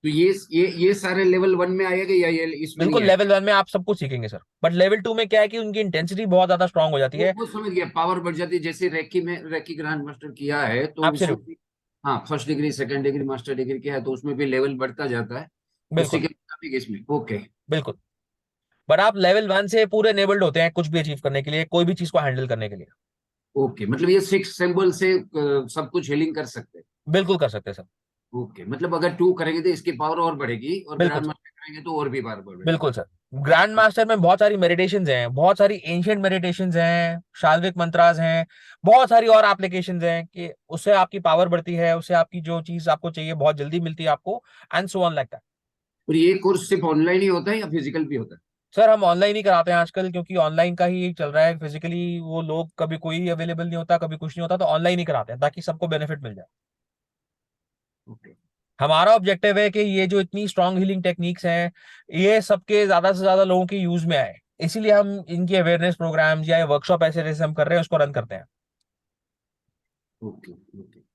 तो ये सारे लेवल 1 में आएगा या ये इसमें नहीं बिल्कुल, आएगा? लेवल 1 में आप सब कुछ सीखेंगे सर, बट लेवल 2 में क्या है कि उनकी इंटेंसिटी बहुत ज्यादा स्ट्रांग हो जाती है। वो समझ गया, पावर बढ़ जाती है। जैसे रेकी ग्रैंड मास्टर किया है तो उसमें एब्सोल्युटली, भी, हाँ, first degree, second degree, master degree किया है, तो उसमें भी लेवल बढ़ता जाता है। उसी बिल्कुल के मुताबिक इसमें ओके। बिल्कुल। बट आप लेवल 1 से पूरे एनेबल्ड होते हैं कुछ भी अचीव करने के लिए, कोई भी चीज को हैंडल करने के लिए। ओके, मतलब ये 6 सिंबल से सब कुछ हीलिंग कर सकते हैं? बिल्कुल कर सकते हैं सर। ओके, मतलब अगर 2 करेंगे तो इसकी पावर और बढ़ेगी, और बिल्कुल ग्रैंड सर, मास्टर करेंगे तो और भी पावर बढ़ेगी। बिल्कुल सर। ग्रैंड मास्टर में बहुत सारी मेडिटेशंस हैं, बहुत सारी एंशिएंट मेडिटेशंस हैं, शाल्विक मंत्रास हैं, बहुत सारी और एप्लीकेशंस हैं कि उससे आपकी पावर बढ़ती है, उससे आपकी जो चीज आपको चाहिए बहुत जल्दी मिलती है आपको, and so on like that. और ये कोर्स सिर्फ ऑनलाइन ही होता है या फिजिकल भी होता है? सर हम ऑनलाइन ही कराते हैं आजकल, क्योंकि ऑनलाइन का ही चल रहा है, फिजिकली वो लोग कभी कोई अवेलेबल नहीं होता, कभी कुछ नहीं होता, तो ऑनलाइन ही कराते हैं ताकि सबको बेनिफिट मिल जाए। ओके। हमारा ऑब्जेक्टिव है कि ये जो इतनी स्ट्रॉन्ग हीलिंग टेक्निक्स हैं ये सबके ज्यादा से ज्यादा लोगों के यूज में आए, इसीलिए हम इनकी अवेयरनेस प्रोग्राम्स या वर्कशॉप ऐसे जैसे हम कर रहे हैं उसको रन करते हैं। Okay okay.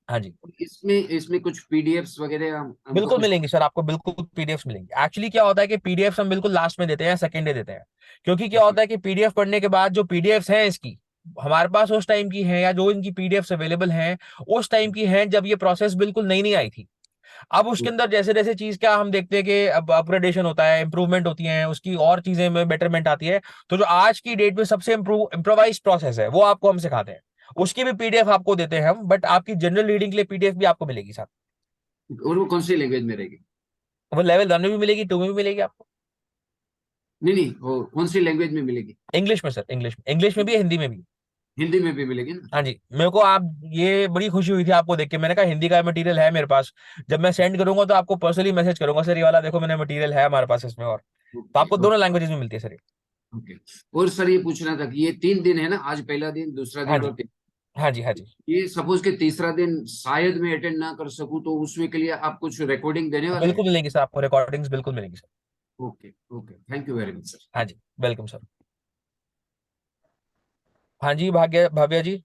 हाँ जी, इसमें इसमें कुछ पीडीएफ्स वगैरह हमको बिल्कुल कुछ। मिलेंगे सर, आपको बिल्कुल पीडीएफ्स मिलेंगे। एक्चुअली क्या होता है कि पीडीएफ्स हम बिल्कुल लास्ट में देते हैं, सेकंड डे देते हैं, क्योंकि क्या होता है कि पीडीएफ पढ़ने के बाद जो पीडीएफ्स हैं इसकी हमारे पास उस टाइम की हैं, या जो इनकी पीडीएफ्स अवेलेबल हैं उस टाइम की हैं जब ये प्रोसेस बिल्कुल नई नई आई थी। अब उसके अंदर जैसे जैसे चीज क्या हम देखते हैं कि अब अपग्रेडेशन होता है, इंप्रूवमेंट होती है, उसकी और चीजें में बेटरमेंट आती है, तो जो आज की डेट में सबसे इम्प्रोवाइज प्रोसेस है वो आपको हम सिखाते हैं। उसकी भी पीडीएफ आपको देते हैं हम, बट आपकी जनरल रीडिंग के लिए पीडीएफ भी आपको मिलेगी साथ। और वो कौन सी लैंग्वेज में रहेगी? वो लेवल 1 में भी मिलेगी, 2 में भी मिलेगी आपको। नहीं नहीं, वो कौन सी लैंग्वेज में मिलेगी? इंग्लिश में सर, इंग्लिश में भी है, हिंदी में भी। हिंदी में भी मिलेगी ना? हाँ जी, मेरे को आप ये बड़ी खुशी हुई थी आपको देख के, मैंने कहा हिंदी का मटेरियल है मेरे पास, जब मैं सेंड करूंगा तो आपको पर्सनली मैसेज करूंगा, सर ये वाला देखो मैंने मटेरियल है हमारे पास इसमें, और तो ओके आपको दोनों लैंग्वेजेस में मिलती है सर ये। ओके। और सर ये पूछना था कि ये 3 दिन है ना, आज पहला दिन, दूसरा हाँ दिन जी, और हाँ जी, हाँ जी, ये सपोज के तीसरा दिन शायद मैं अटेंड ना कर सकूं, तो उसमें के लिए आप कुछ रिकॉर्डिंग देने वाले हैं? बिल्कुल मिलेंगी सर, आपको रिकॉर्डिंग्स बिल्कुल मिलेंगी sir. Okay okay, thank you very much sir. हाँ जी, वेलकम सर। हाँ जी, Bhagya Bhavya ji.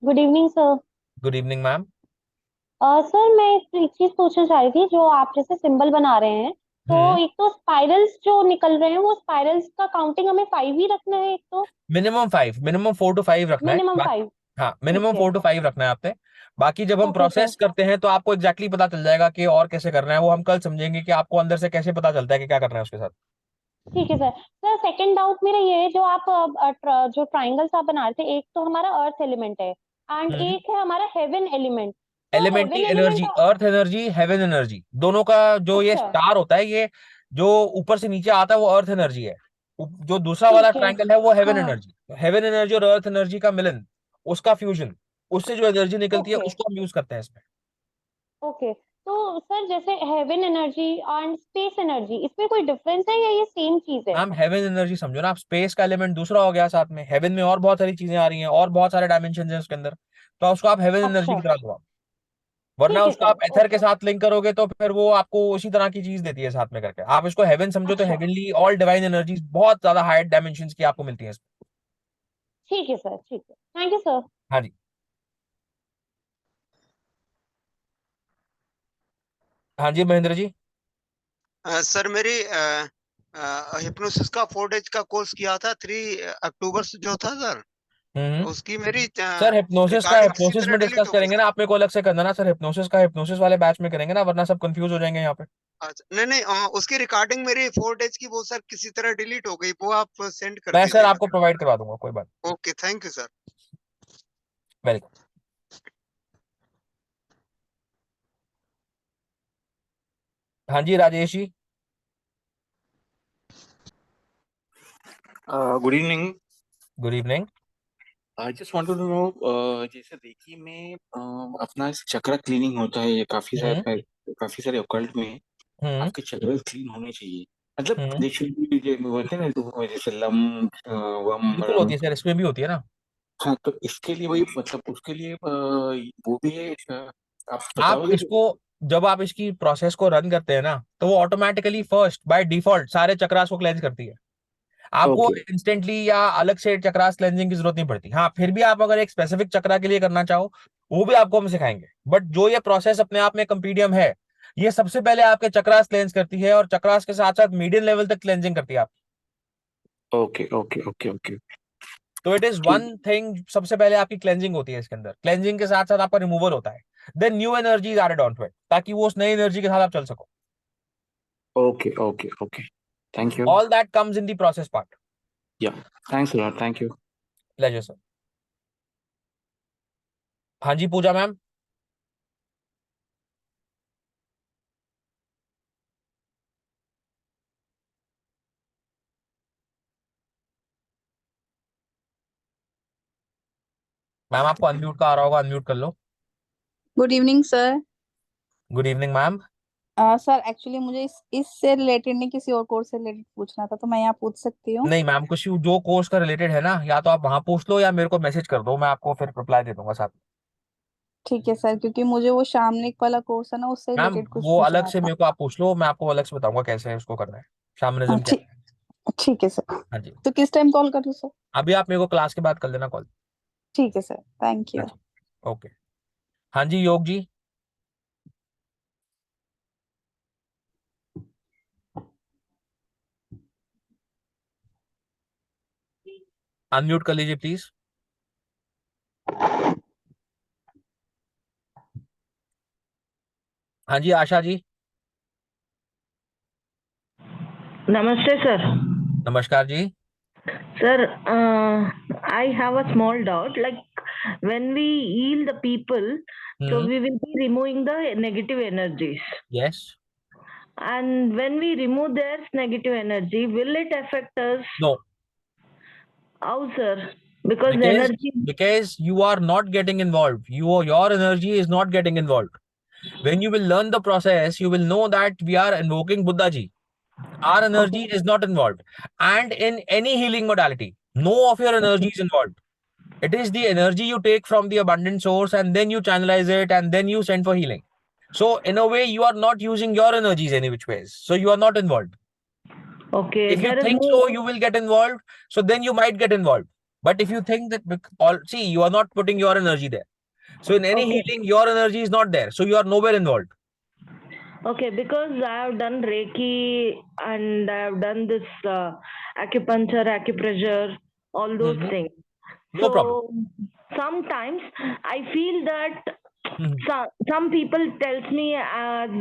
Good evening sir. Good evening ma'am. Sir मैं एक चीज पूछना चाह रही थी, जो आप जैसे सिंबल बना रहे हैं, तो हम्म। एक तो स्पाइरल्स जो निकल रहे हैं वो स्पाइरल्स का काउंटिंग हमें 5 ही रखना है एक तो? मिनिमम 5, मिनिमम 4 to 5 रखना है मिनिमम बाकी। 5? हाँ, ठीक मिनिमम है। 4 to 5 रखना है आपने। बाकी जब हम ओके सर। प्रोसेस करते हैं तो आपको एग्जैक्टली पता चल जाएगा कि और कैसे करना है, वो हम कल समझेंगे कि आपको अंदर से कैसे पता चलता है कि क्या करना है उसके साथ। ठीक है सर। सर सेकंड डाउट मेरा ये है, जो आप जो ट्राइंगल्स आप बना रहे थे, एक तो हमारा अर्थ एलिमेंट है एंड हम्म। एक है हमारा हेवन एलिमेंट। तो elementary haven energy, element. Earth energy, haven energy, दोनों का जो ये अच्छा। स्टार होता है, ये जो ऊपर से नीचे आता है वो अर्थ एनर्जी है। जो दूसरा वाला ठीक है। ट्रायंगल है वो हेवन हाँ। एनर्जी। हेवन एनर्जी और अर्थ एनर्जी का मिलन, उसका फ्यूजन, उससे जो एनर्जी निकलती है ओके उसको हम यूज करते हैं इसमें। ओके। तो सर जैसे heaven energy and space energy, इसमें कोई डिफरेंस है या ये सेम चीज है? मैम हेवन एनर्जी समझो ना आप, स्पेस का एलिमेंट दूसरा हो गया, साथ में हेवन में और बहुत सारी चीजें आ रही हैं और बहुत सारे डायमेंशन हैं उसके अंदर, तो उसको आप हेवन एनर्जी अच्छा। की तरह लो। वरना ठीक है उसको सर। आप एथर के ओके। साथ लिंक करोगे तो फिर वो आपको उसी तरह की चीज देती है साथ में करके। आप इसको हेवन समझो तो अच्छा। हेवनली ऑल डिवाइन एनर्जीज बहुत ज्यादा हायर डायमेंशन की आपको मिलती है इसमें। ठीक है सर। ठीक है, थैंक यू सर। हाँ जी, हाँ जी महेंद्र जी। सर मेरी हिप्नोसिस का 4 डेज का कोर्स किया था, 3 अक्टूबर से जो था सर, हम्म। उसकी मेरी सर हिप्नोसिस का रिकॉर्डिंग किसी हिप्नोसिस तरह में डिलीट डिस्कस हो गई करेंगे सर। ना, आप मेरे को अलग से करना ना सर, हिप्नोसिस का हिप्नोसिस वाले बैच में करेंगे ना, वरना सब कंफ्यूज हो जाएंगे यहाँ पे। अच्छा नहीं नहीं, उसकी रिकॉर्डिंग मेरी 4 डेज की वो सर किसी तरह डिलीट हो गई, वो आप सेंड कर मैं सर दीजिएगा। आपको प्रोवाइड करवा दूंगा, कोई बात। Okay, thank you sir. Welcome. हाँ जी Rajesh ji. Good evening. Good evening. I just wanted to know, जैसे रेकी में अपना चक्रा क्लीनिंग होता है, ये हम्म। काफी सारे ऑकल्ट में हम्म। आपके चक्र क्लीन होने चाहिए। मतलब हम्म। दे शुड बी, बोलते हैं ना, तो जैसे लम, वम, बिल्कुल रम। होती है सर, इसमें भी होती है ना। हाँ, तो इसके लिए वही, मतलब उसके लिए वो भी है, आप आप बताओगे तो। इसको जब आप इसकी प्रोसेस को रन करते हैं ना, तो वो ऑटोमेटिकली फर्स्ट बाय डिफॉल्ट सारे चक्रास को क्लेंज करती है। आपको ओके इंस्टेंटली या अलग से चक्रास क्लेंजिंग की जरूरत नहीं पड़ती। हाँ, फिर भी आप अगर एक स्पेसिफिक चक्रा के लिए करना चाहो वो भी आपको हम सिखाएंगे, बट जो ये प्रोसेस अपने आप में कंपीडियम है, ये सबसे पहले आपके चक्रास क्लेंज करती है, और चक्रास के साथ साथ मीडियम लेवल तक क्लेंजिंग करती है आप। Okay okay okay okay. तो इट इज वन ठीक। थिंग, सबसे पहले आपकी क्लेंजिंग होती है इसके अंदर, क्लेंजिंग के साथ साथ आपका रिमूवल होता है, then new energy is added on to it, ताकि वो उस नई एनर्जी के साथ आप चल सको। Okay okay okay, thank you. All that comes in the process part. Yeah, thanks lot, thank you. Pleasure sir. हाँ जी पूजा मैम। मैम आपको अनम्यूट का आ रहा होगा, अनम्यूट कर लो। Good evening sir. Good evening ma'am. Sir actually मुझे इससे रिलेटेड नहीं, किसी और कोर्स से रिलेटेड पूछना था, तो मैं यहाँ पूछ सकती हूँ? नहीं मैम, कुछ जो कोर्स का रिलेटेड है ना, या तो आप वहां पूछ लो या मेरे को मैसेज कर दो, मैं आपको फिर रिप्लाई दे दूंगा साथ में। ठीक है सर, क्योंकि मुझे वो शामनिक वाला कोर्स है ना, उससे मैम रिलेटेड कुछ वो अलग पूछना से था। मेरे को आप पूछ लो, मैं आपको अलग से बताऊंगा कैसे उसको करना है, हाँ शामनिज्म क्या ठीक, है। ठीक है सर। हाँ जी, तो किस टाइम कॉल करूँ सर? अभी आप मेरे को क्लास के बाद कर लेना कॉल। ठीक है सर, थैंक हाँ यू। जी, ओके। हाँ जी योग जी, अनम्यूट कर लीजिए प्लीज। हाँ जी आशा जी। Namaste, sir. नमस्कार जी। Sir, I have a small doubt. Like when we heal the people, so we will be removing the negative energies. Yes. And when we remove their negative energy, will it affect us? No. How, sir? Because energy. Because you are not getting involved. Your energy is not getting involved. When you will learn the process, you will know that we are invoking Buddha ji. Our energy is not involved. And in any healing modality, no of your energy is involved. It is the energy you take from the abundant source and then you channelize it and then you send for healing. So in a way, you are not using your energies any which ways. So you are not involved. Okay. If you think so, you will get involved. So then you might get involved. But if you think that, see, you are not putting your energy there. So in any healing, your energy is not there. So you are nowhere involved. Okay, because I have done Reiki and I have done this acupuncture, acupressure, all those things. No problem. Sometimes I feel that some people tells me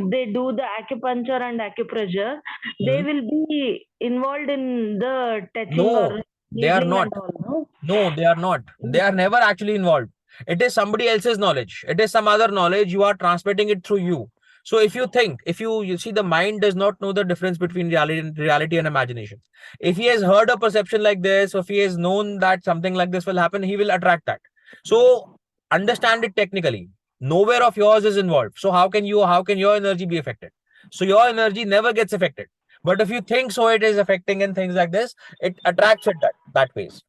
they do the acupuncture and acupressure, they will be involved in the touching or They are healing not. and all, no? No, they are not. They are never actually involved. It is somebody else's knowledge. It is some other knowledge. You are transmitting it through you. So if you think, you see, the mind does not know the difference between reality and imagination. If he has heard a perception like this, or if he has known that something like this will happen, he will attract that. So understand it technically. Nowhere of yours is involved. So how can your energy be affected? So your energy never gets affected. But if you think so, it is affecting and things like this, it attracts it that ways.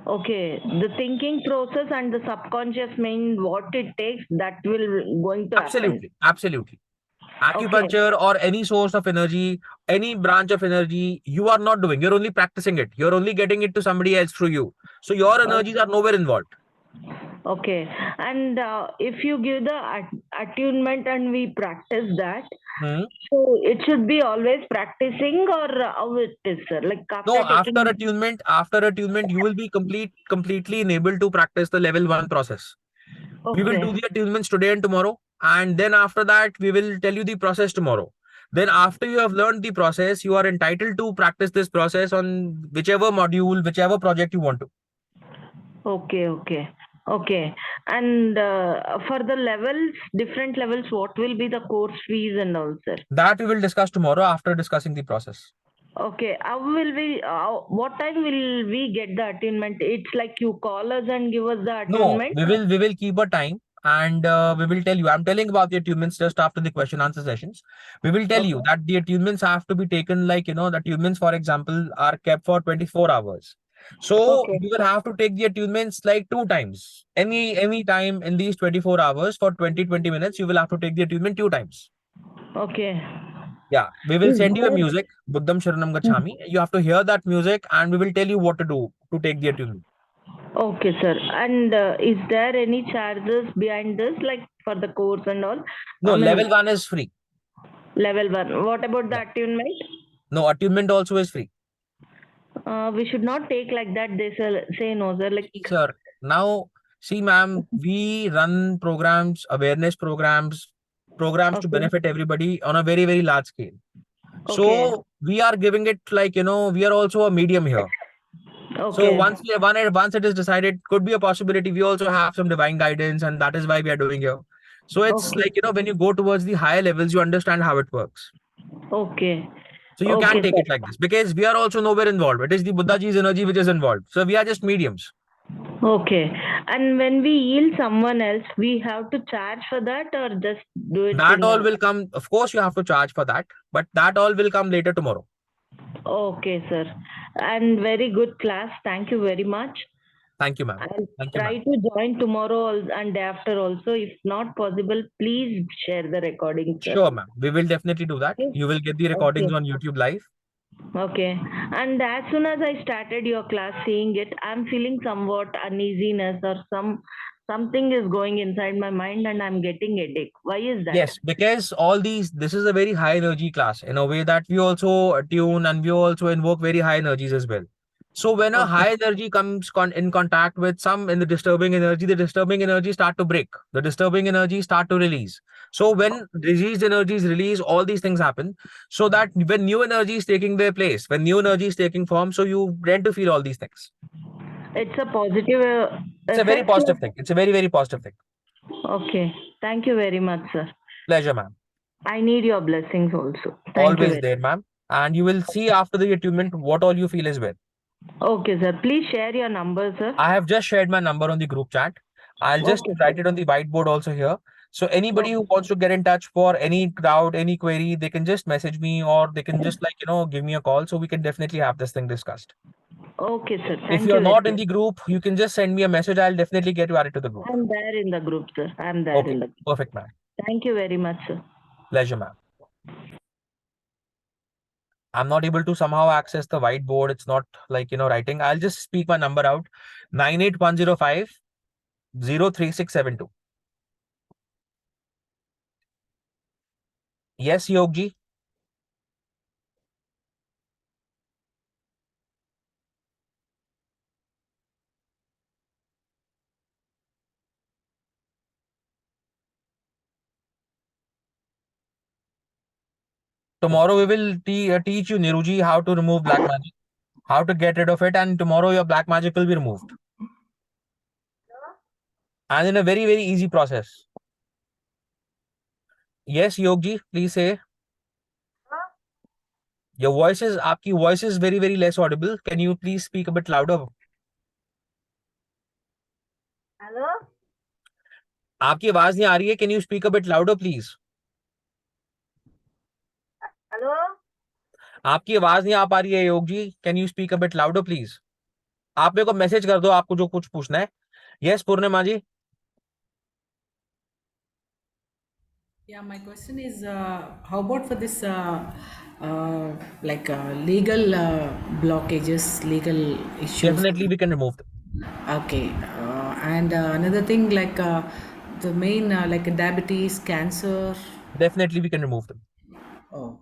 Okay, the thinking process and the subconscious mind, what it takes, that will going to happen. Absolutely. Acupuncture or any source of energy, any branch of energy, you are not doing. You're only practicing it. You're only getting it to somebody else through you. So your energies are nowhere involved. Okay, and if you give the attunement and we practice that, so it should be always practicing, or how it is, sir? Like after attunement, you will be completely enabled to practice the level 1 process. We will do the attunements today and tomorrow, and then after that, we will tell you the process tomorrow. Then after you have learned the process, you are entitled to practice this process on whichever module, whichever project you want to. Okay. And for the levels, different levels, what will be the course fees and all, sir? That we will discuss tomorrow after discussing the process. Okay. How will we, what time will we get the attunement? It's like you call us and give us the attunement? No, we will keep a time and we will tell you. I'm telling about the attunements just after the question answer sessions. We will tell you that the attunements have to be taken, like, the attunements, for example, are kept for 24 hours. So you will have to take the attunements like 2 times. Any time in these 24 hours for 20 minutes, you will have to take the attunement 2 times. Okay. Yeah, we will send you a music, Buddham Sharanam Gacchami. You have to hear that music and we will tell you what to do to take the attunement. Okay, sir. And is there any charges behind this, like for the course and all? No, level 1 is free. Level 1. What about the attunement? No, attunement also is free. We should not take like that. They say no, sir. Like, sir, now see, ma'am, we run programs, awareness programs to benefit everybody on a very, very large scale. So we are giving it like, we are also a medium here. So once it is decided, could be a possibility. We also have some divine guidance, and that is why we are doing here. So it's like, when you go towards the higher levels, you understand how it works. Okay. So you can take it like this, because we are also nowhere involved. It is the Buddha ji's energy which is involved. So we are just mediums. Okay. And when we heal someone else, we have to charge for that or just do it That in all will come. Of course, you have to charge for that, but that all will come later tomorrow. Okay, sir. And very good class. Thank you very much. Thank you, ma'am. I'll Thank you, try ma'am. to join tomorrow and day after also. If not possible, please share the recording, sir. Sure, ma'am. We will definitely do that. You will get the recordings Okay. on YouTube live. Okay. And as soon as I started your class, seeing it, I'm feeling somewhat uneasiness or something is going inside my mind and I'm getting headache. Why is that? Yes, because this is a very high energy class in a way that we also tune and we also invoke very high energies as well. So when a high energy comes in contact with some in the disturbing energy start to break. The disturbing energy start to release. So when released energies release, all these things happen. So that when new energy is taking their place, when new energy is taking form, so you tend to feel all these things. It's a positive It's a very effect. positive thing. It's a very, very positive thing. Okay. Thank you very much, sir. Pleasure, ma'am. I need your blessings also. Thank you Always very there, ma'am. And you will see after the attunement what all you feel as well. Okay, sir. Please share your number, sir. I have just shared my number on the group chat. I'll just Okay, write it on the whiteboard also here. So anybody who wants to get in touch for any doubt, any query, they can just message me or they can just give me a call. So we can definitely have this thing discussed. Okay, sir. If Thank you're you not very in the group, you can just send me a message. I'll definitely get you added to the group. I'm there in the group, sir. I'm there Okay, in the group. perfect, ma'am. Thank you very much, sir. Pleasure, ma'am. I'm not able to somehow access the whiteboard. It's not writing. I'll just speak my number out. 98105 03672. Yes, Yogji. Tomorrow we will teach you, Niruji, how to remove black magic, how to get rid of it, and tomorrow your black magic will be removed. And in a very, very easy process. Yes, Yogji, please say. Your aapki voice is very, very less audible. Can you please speak a bit louder? Hello? आपकी आवाज नहीं आ रही है. Can you speak a bit louder, please? Hello? आपकी आवाज नहीं आ पा रही है, योग जी. Can you speak a bit louder, please? आप मेरे को मैसेज कर दो आपको जो कुछ पूछना है. Yes, Purnima ji. Yeah, my question is, how about for this, legal blockages, legal issues? Definitely, we can remove them. Okay, and another thing the main diabetes, cancer. Definitely, we can remove them. Oh.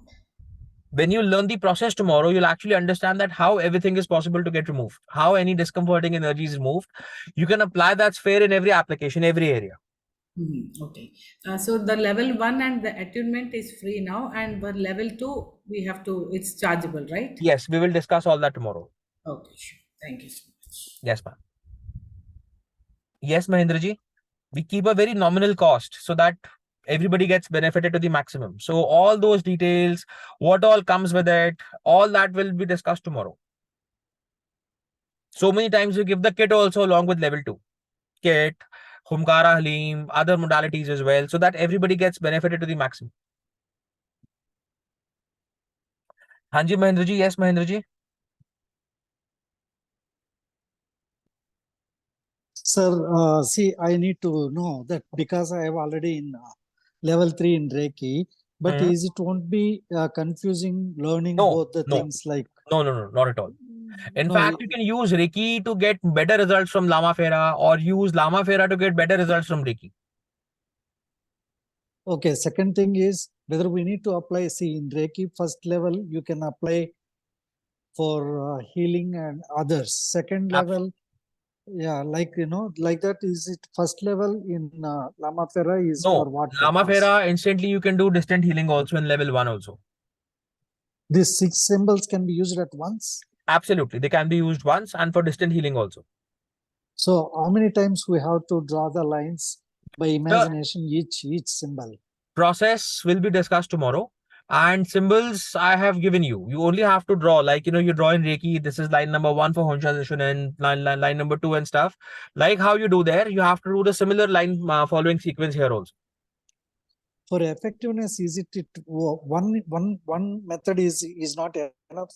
When you learn the process tomorrow, you'll actually understand that how everything is possible to get removed, how any discomforting energy is removed. You can apply that sphere in every application, every area. Okay. So the level 1 and the attunement is free now, and for level 2, it's chargeable, right? Yes, we will discuss all that tomorrow. Okay, sure. Thank you so much. Yes, ma'am. Yes, Mahendra ji. We keep a very nominal cost so that everybody gets benefited to the maximum. So all those details, what all comes with it, all that will be discussed tomorrow. So many times we give the kit also along with level 2. Kit, Humkara Halim, other modalities as well, so that everybody gets benefited to the maximum. Hanji Mahendra ji, yes Mahendra ji. Sir, see, I need to know that because I have already in level 3 in Reiki, but is it won't be confusing learning both the things like... No, not at all. In fact, you can use Reiki to get better results from Lama Fera or use Lama Fera to get better results from Reiki. Okay, second thing is whether we need to apply, see in Reiki first level, you can apply for healing and others. Second level, yeah, like that, is it first level in Lama Fera is for what? Lama Fera, instantly you can do distant healing also in level 1 also. These 6 symbols can be used at once? Absolutely, they can be used once and for distant healing also. So how many times we have to draw the lines by imagination each symbol? Process will be discussed tomorrow. and symbols I have given you. You only have to draw, like, you draw in Reiki. This is line number 1 for Honsha Session and line number 2 and stuff. Like how you do there, you have to do the similar line following sequence here also. For effectiveness, is one method is not enough?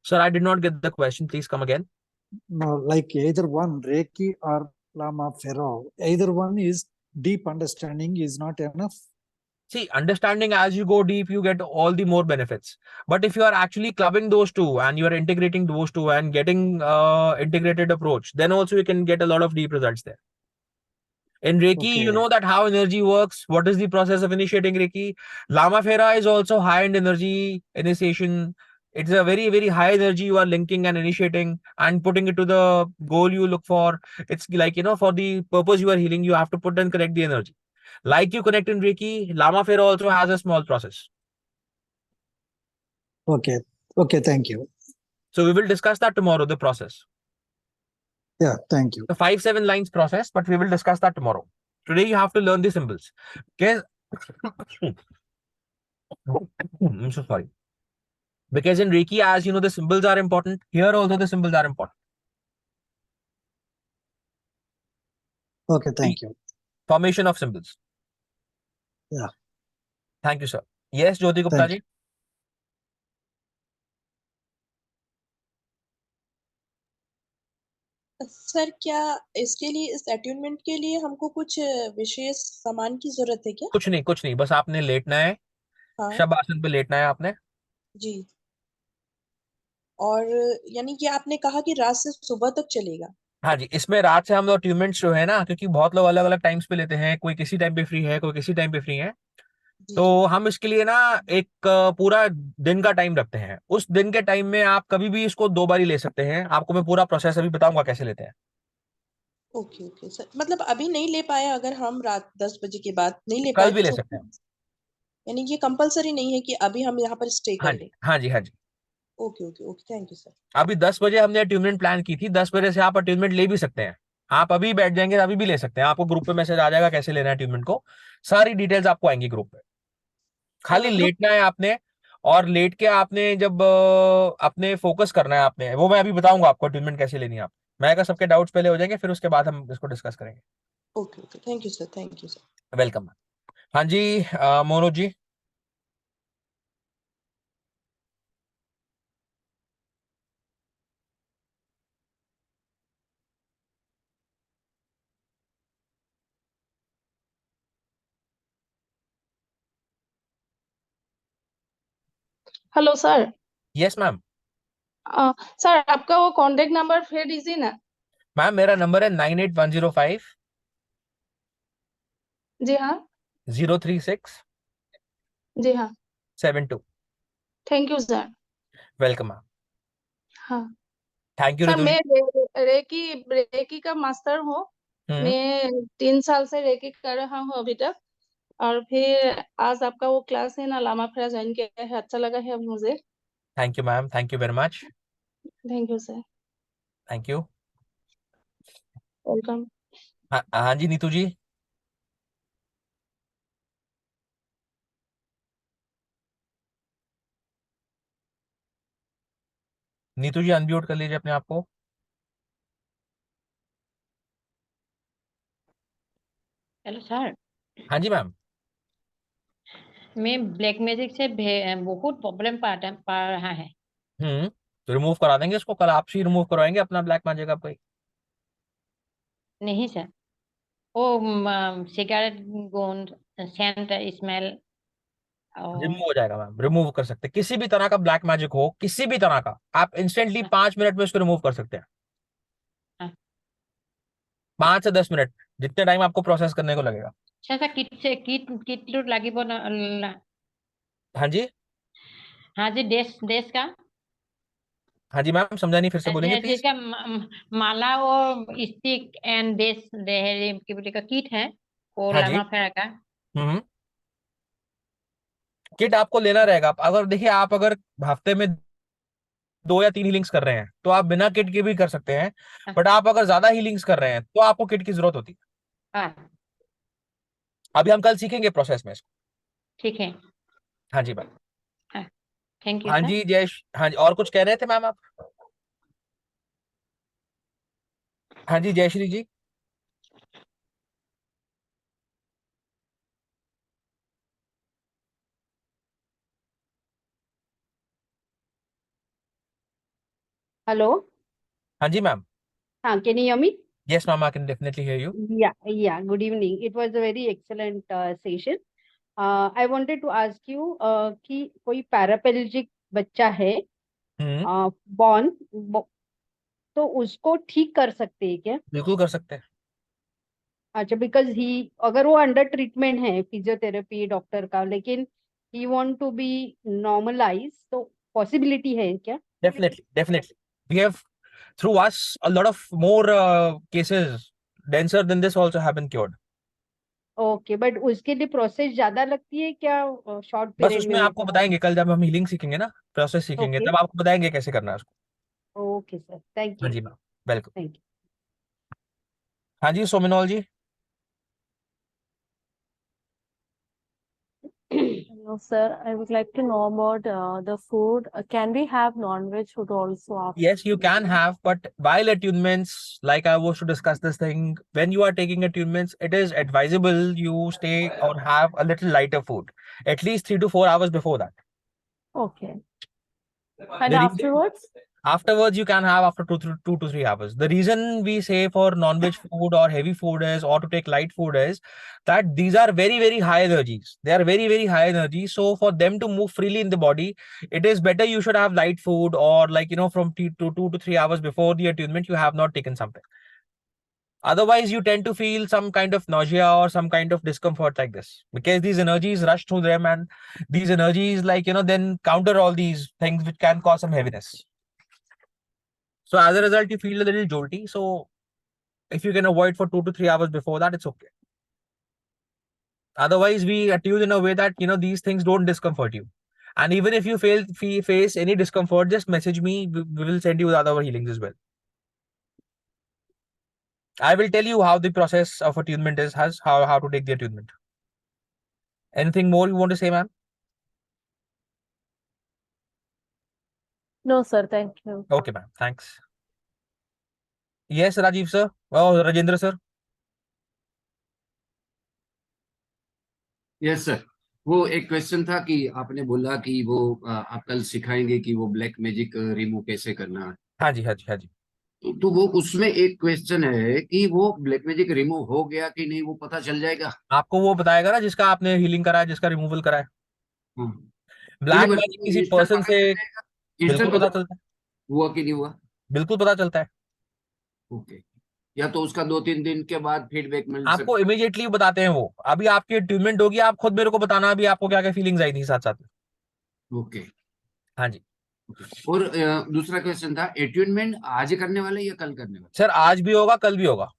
Sir, I did not get the question. Please come again. No, like either one, Reiki or Lama Pharaoh, either one is deep understanding is not enough. See, understanding, as you go deep, you get all the more benefits. But if you are actually clubbing those two and you are integrating those two and getting integrated approach, then also you can get a lot of deep results there. In Reiki, you know that how energy works. What is the process of initiating Reiki? Lama Phera is also high-end energy initiation. It's a very, very high energy you are linking and initiating and putting it to the goal you look for. It's like, for the purpose you are healing, you have to put and connect the energy. Like you connect in Reiki, Lama Phera also has a small process. Okay, thank you. So we will discuss that tomorrow, the process. Yeah, thank you. The 5-7 lines process, but we will discuss that tomorrow. Today you have to learn the symbols. Okay. I'm so sorry. Because in Reiki, as you know, the symbols are important. Here also the symbols are important. Okay, thank you. Formation of symbols. Yeah. Thank you, sir. Yes, Jyoti Gupta ji. Sir, क्या इसके लिए, इस attunement के लिए हमको कुछ विशेष सामान की जरूरत है क्या? कुछ नहीं, बस आपने लेटना है। हाँ। शब आसन पे लेटना है आपने जी। और यानी कि आपने कहा कि रात से सुबह तक चलेगा? हाँ जी, इसमें रात से हम लोग ट्यूबमेंट्स जो है ना, क्योंकि बहुत लोग अलग अलग टाइम्स पे लेते हैं, कोई किसी टाइम पे फ्री है, कोई किसी टाइम पे फ्री है, तो हम इसके लिए ना एक पूरा दिन का टाइम रखते हैं। उस दिन के टाइम में आप कभी भी इसको 2 बार ही ले सकते हैं। आपको मैं पूरा प्रोसेस अभी बताऊंगा कैसे लेते हैं। ओके सर, मतलब अभी नहीं ले पाए, अगर हम रात 10 बजे के बाद नहीं ले कल पाए भी ले तो सकते हैं। यानी ये कंपलसरी नहीं है कि अभी हम यहाँ पर स्टे कर लें? हाँ जी। Okay, thank you sir. अभी 10 बजे हमने अट्यूनमेंट प्लान की थी। 10 बजे से आप अट्यूनमेंट ले भी सकते हैं। आप अभी बैठ जाएंगे अभी भी ले सकते हैं। आपको ग्रुप पे मैसेज आ जाएगा कैसे लेना है अट्यूनमेंट को। सारी डिटेल्स आपको आएंगी ग्रुप पे। खाली लेटना है आपने, और लेट के आपने जब अपने फोकस करना है आपने, वो मैं अभी बताऊंगा आपको अट्यूनमेंट कैसे लेनी है। आप मैं अगर सबके डाउट्स पहले हो जाएंगे, फिर उसके बाद हम इसको डिस्कस करेंगे। Okay, thank you sir. Welcome. हाँ जी, Monu ji. Hello sir. Yes ma'am. Sir, आपका वो कॉन्टेक्ट नंबर फिर दीजिए ना। मैम मेरा नंबर है 98105 जी हाँ। 036 जी हाँ। 72। Thank you sir. Welcome ma'am. हाँ थैंक यू सर, रितु मैं जी। रेकी का मास्टर हूँ। मैं 3 साल से रेकी कर रहा हूँ अभी तक। और फिर आज आपका वो क्लास है ना, लामा फेरा ज्वाइन किया है, अच्छा लगा है मुझे। Thank you ma'am, thank you very much. Thank you sir. Thank you. Welcome. हाँ जी नीतू जी। नीतू जी अनम्यूट कर लीजिए अपने आप को। Hello sir. हाँ जी मैम। मैं ब्लैक मैजिक से बहुत प्रॉब्लम पा रहा है। तो रिमूव करा देंगे इसको। कल आप ही रिमूव करवाएंगे अपना ब्लैक मैजिक आप कोई? नहीं सर, वो सिगरेट गोंद सेंट स्मेल रिमूव हो जाएगा मैम, रिमूव कर सकते हैं। किसी भी तरह का ब्लैक मैजिक हो, किसी भी तरह का, आप इंस्टेंटली 5 मिनट में इसको रिमूव कर सकते हैं। 5 से 10 मिनट, जितने टाइम आपको प्रोसेस करने को लगेगा। अच्छा सर, किट लगी हाँ जी। हाँ जी, देश का। हाँ जी मैम, समझा नहीं, फिर से बोलेंगे प्लीज। जिसका माला और स्टिक एंड बेस का किट है वो हाँ जी। लामा फेरा का। किट आपको लेना रहेगा। अगर देखिए, आप अगर हफ्ते में 2 या 3 हीलिंग्स कर रहे हैं तो आप बिना किट के भी कर सकते हैं, बट आप अगर ज्यादा हीलिंग्स कर रहे हैं तो आपको किट की जरूरत होती है। अभी हम कल सीखेंगे प्रोसेस में इसको। ठीक है। हाँ जी मैम। थैंक यू हाँ सर। जी हाँ जी, और कुछ कह रहे थे मैम आप? हाँ जी जयश्री जी। Hello. हाँ जी ma'am. Can you hear me? Yes ma'am, I can definitely hear you. Yeah. Good evening. It was a very excellent session. I wanted to ask you कि कोई paraplegic बच्चा है born, तो उसको ठीक कर सकते हैं क्या? बिल्कुल कर सकते हैं। अच्छा, बिकॉज ही अगर वो अंडर ट्रीटमेंट है फिजियोथेरेपी डॉक्टर का, लेकिन he want to be normalize, तो पॉसिबिलिटी है क्या? Definitely. We have through us a lot of more cases denser than this also have been cured. Okay, but उसके लिए प्रोसेस ज्यादा लगती है क्या? शॉर्ट बस पीरियड में उसमें आपको बताएंगे कल जब हम हीलिंग सीखेंगे ना, प्रोसेस सीखेंगे, ओके तब आपको बताएंगे कैसे करना है उसको। ओके सर, थैंक हाँ यू। जी मैम, वेलकम। Thank you. हाँ जी सोमिनोल जी। Hello, sir. I would like to know about the food. Can we have non-veg food also after? Yes, you can have, but while attunements, like I was to discuss this thing, when you are taking attunements, it is advisable you stay or have a little lighter food, at least 3 to 4 hours before that. Okay. And The reason- afterwards? Afterwards, you can have after 2 to 3 hours. The reason we say for non-veg food or heavy food is, or to take light food is, that these are very, very high energies. They are very, very high energy. So for them to move freely in the body, it is better you should have light food, or like, from 2 to 3 hours before the attunement, you have not taken something. Otherwise, you tend to feel some kind of nausea or some kind of discomfort like this, because these energies rush through them, and these energies, like, then counter all these things which can cause some heaviness. So as a result, you feel a little jolty. So if you can avoid for 2 to 3 hours before that, it's okay. Otherwise, we attune in a way that, these things don't discomfort you. And even if you face any discomfort, just message me. We will send you the other healings as well. I will tell you how the process of attunement is, how to take the attunement. Anything more you want to say, ma'am? No, sir. Thank you. Okay, ma'am. Thanks. Yes, Rajiv sir. Oh, Rajendra sir. Yes sir, वो एक question था कि आपने बोला कि वो आप कल सिखाएंगे कि वो ब्लैक मैजिक रिमूव कैसे करना है। हाँ जी हाँ जी हाँ जी। तो वो उसमें एक क्वेश्चन है कि वो ब्लैक मैजिक रिमूव हो गया कि नहीं, वो पता चल जाएगा? आपको वो बताएगा ना जिसका आपने हीलिंग कराया, जिसका रिमूवल कराया। ब्लैक मैजिक किसी इंस्टेंट पर्सन पता से चल जाएगा? बिल्कुल इंस्टेंट पता चलता है। हुआ कि नहीं हुआ? बिल्कुल पता चलता है। ओके, या तो उसका 2-3 दिन के बाद फीडबैक मिल आपको इमीडिएटली बताते हैं वो। अभी आपकी अट्यूनमेंट होगी, आप खुद मेरे को बताना अभी आपको क्या क्या फीलिंग्स आई थी साथ साथ में। ओके। हाँ जी। और दूसरा क्वेश्चन था, एट्यूनमेंट आज करने वाले या कल करने वाले? सर आज भी होगा, कल भी होगा।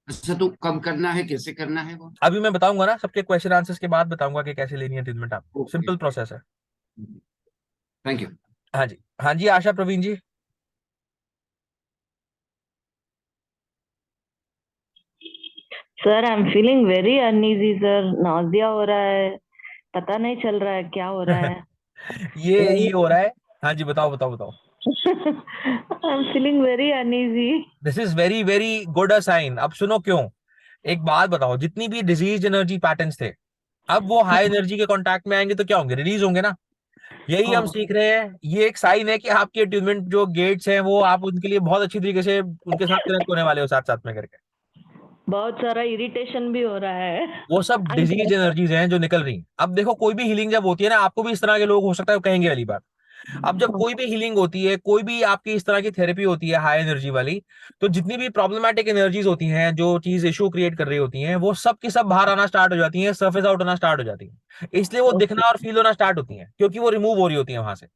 अच्छा, तो कब करना है, कैसे करना है वो? अभी मैं बताऊंगा ना, सबके क्वेश्चन आंसर्स के बाद बताऊंगा कि कैसे लेनी है ट्रीटमेंट आपको। सिंपल प्रोसेस है। Thank you. हाँ जी हाँ जी। Asha Praveen ji. Sir I am feeling very uneasy sir, nausea हो रहा है, पता नहीं चल रहा है क्या हो रहा है। ये हो रहा है। हाँ जी बताओ बताओ बताओ। I am feeling very uneasy. This is very very good a sign. अब सुनो क्यों, एक बात बताओ, जितनी भी डिजीज एनर्जी पैटर्न्स थे, अब वो हाई एनर्जी के कांटेक्ट में आएंगे तो क्या होंगे, रिलीज होंगे ना। यही हम सीख रहे हैं। ये एक साइन है कि आपके अट्यूनमेंट जो गेट्स हैं वो आप उनके लिए बहुत अच्छी तरीके से उनके साथ कनेक्ट होने वाले हो, साथ साथ में करके। बहुत सारा इरिटेशन भी हो रहा है। वो सब डिजीज एनर्जीज हैं जो निकल रही हैं। अब देखो, कोई भी हीलिंग जब होती है ना, आपको भी इस तरह के लोग हो सकता है कहेंगे वाली बात। अब जब कोई भी हीलिंग होती है, कोई भी आपकी इस तरह की थेरेपी होती है हाई एनर्जी वाली, तो जितनी भी प्रॉब्लमेटिक एनर्जीज होती हैं, जो चीज इशू क्रिएट कर रही होती हैं, वो सब की सब बाहर आना स्टार्ट हो जाती हैं, सरफेस आउट होना स्टार्ट हो जाती हैं। इसलिए वो दिखना और फील होना स्टार्ट होती हैं, क्योंकि वो रिमूव हो रही होती है वहां से।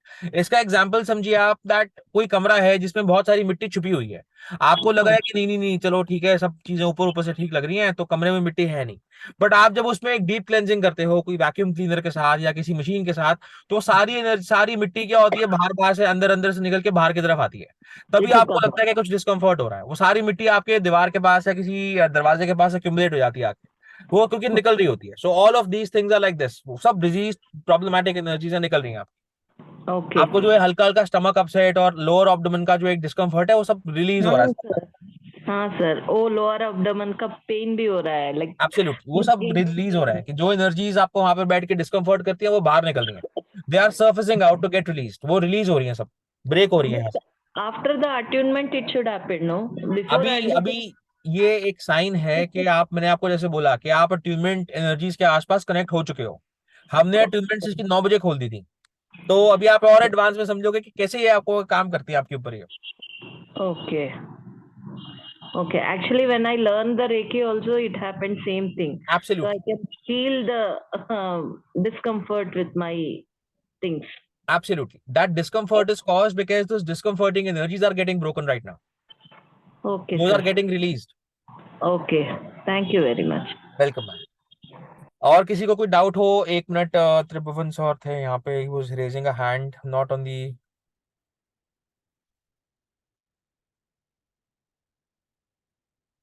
इसका एग्जाम्पल समझिए आप, दैट कोई कमरा है जिसमें बहुत सारी मिट्टी छुपी हुई है। आपको लग रहा है कि नहीं नहीं नहीं, चलो ठीक है, सब चीजें ऊपर ऊपर से ठीक लग रही हैं, तो कमरे में मिट्टी है नहीं। बट आप जब उसमें एक डीप क्लेंजिंग करते हो, कोई वैक्यूम क्लीनर के साथ या किसी मशीन के साथ, तो सारी मिट्टी क्या होती है, बाहर बाहर से अंदर अंदर से निकल के बाहर की तरफ आती है। तभी आपको लगता है कि कुछ डिस्कम्फर्ट हो रहा है। वो सारी मिट्टी आपके दीवार के पास या किसी दरवाजे के पास एक्यूमुलेट हो जाती है आके। वो क्योंकि निकल रही होती है। So all of these things are like this, सब डिजीज प्रॉब्लमाटिक एनर्जीज निकल रही हैं ओके आपको जो है हल्का हल्का स्टमक अपसेट और लोअर एब्डोमेन का जो एक डिस्कम्फर्ट है वो सब रिलीज हो रहा हाँ है। सर, हाँ सर, वो लोअर एब्डोमेन का पेन भी हो रहा है, लाइक एब्सोल्युटली वो सब रिलीज हो रहा है कि जो एनर्जीज आपको वहां पर बैठ के डिस्कम्फर्ट करती है वो बाहर निकल रही है। They are surfacing out to get release, वो रिलीज हो रही है, सब ब्रेक हो रही है। After the attunement it should happen, no? Before अभी अभी ये एक साइन है कि आप, मैंने आपको जैसे बोला कि आप अट्यूनमेंट एनर्जीज के आसपास कनेक्ट हो चुके हो। हमने अट्यूनमेंट इसकी 9 बजे खोल दी थी, तो अभी आप और एडवांस में समझोगे कि कैसे ये आपको काम करती है आपके ऊपर ये। Okay okay, actually when I learned the Reiki also it happened same thing. Absolutely. So I can feel the discomfort with my things. Absolutely. That discomfort is caused because those discomforting energies are getting broken right now. Okay, Those sir. are getting released. Okay, thank you very much. Welcome, man. और किसी को कोई doubt हो? 1 minute, त्रिभुवन sir थे यहाँ पे, he was raising a hand, not on the.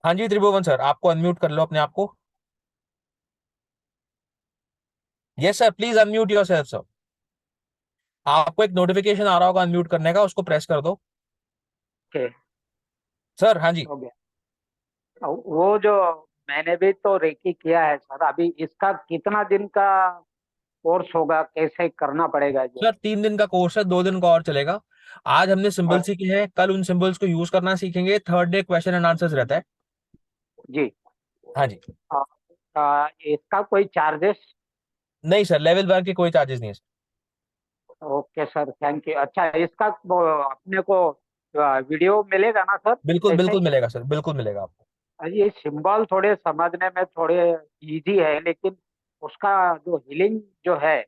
हाँ जी त्रिभुवन sir, आपको अनम्यूट कर लो अपने आप को। Yes sir, please unmute yourself sir. आपको एक नोटिफिकेशन आ रहा होगा अनम्यूट करने का, उसको प्रेस कर दो। ओके सर हाँ जी। हो गया। वो जो मैंने भी तो रेकी किया है सर, अभी इसका कितना दिन का कोर्स होगा, कैसे करना पड़ेगा जो? सर 3 दिन का कोर्स है, 2 दिन का और चलेगा। आज हमने सिंबल सीखे हैं, कल उन सिंबल्स को यूज करना सीखेंगे, third day question and answers रहता है। जी हाँ जी। इसका कोई चार्जेस? नहीं सर, लेवल 1 के कोई चार्जेस नहीं है sir. Okay sir, thank you. अच्छा, इसका अपने को वीडियो मिलेगा ना सर? बिल्कुल कैसे? बिल्कुल मिलेगा सर, बिल्कुल मिलेगा आपको। ये सिंबल थोड़े समझने में थोड़े इजी है, लेकिन उसका जो हीलिंग जो है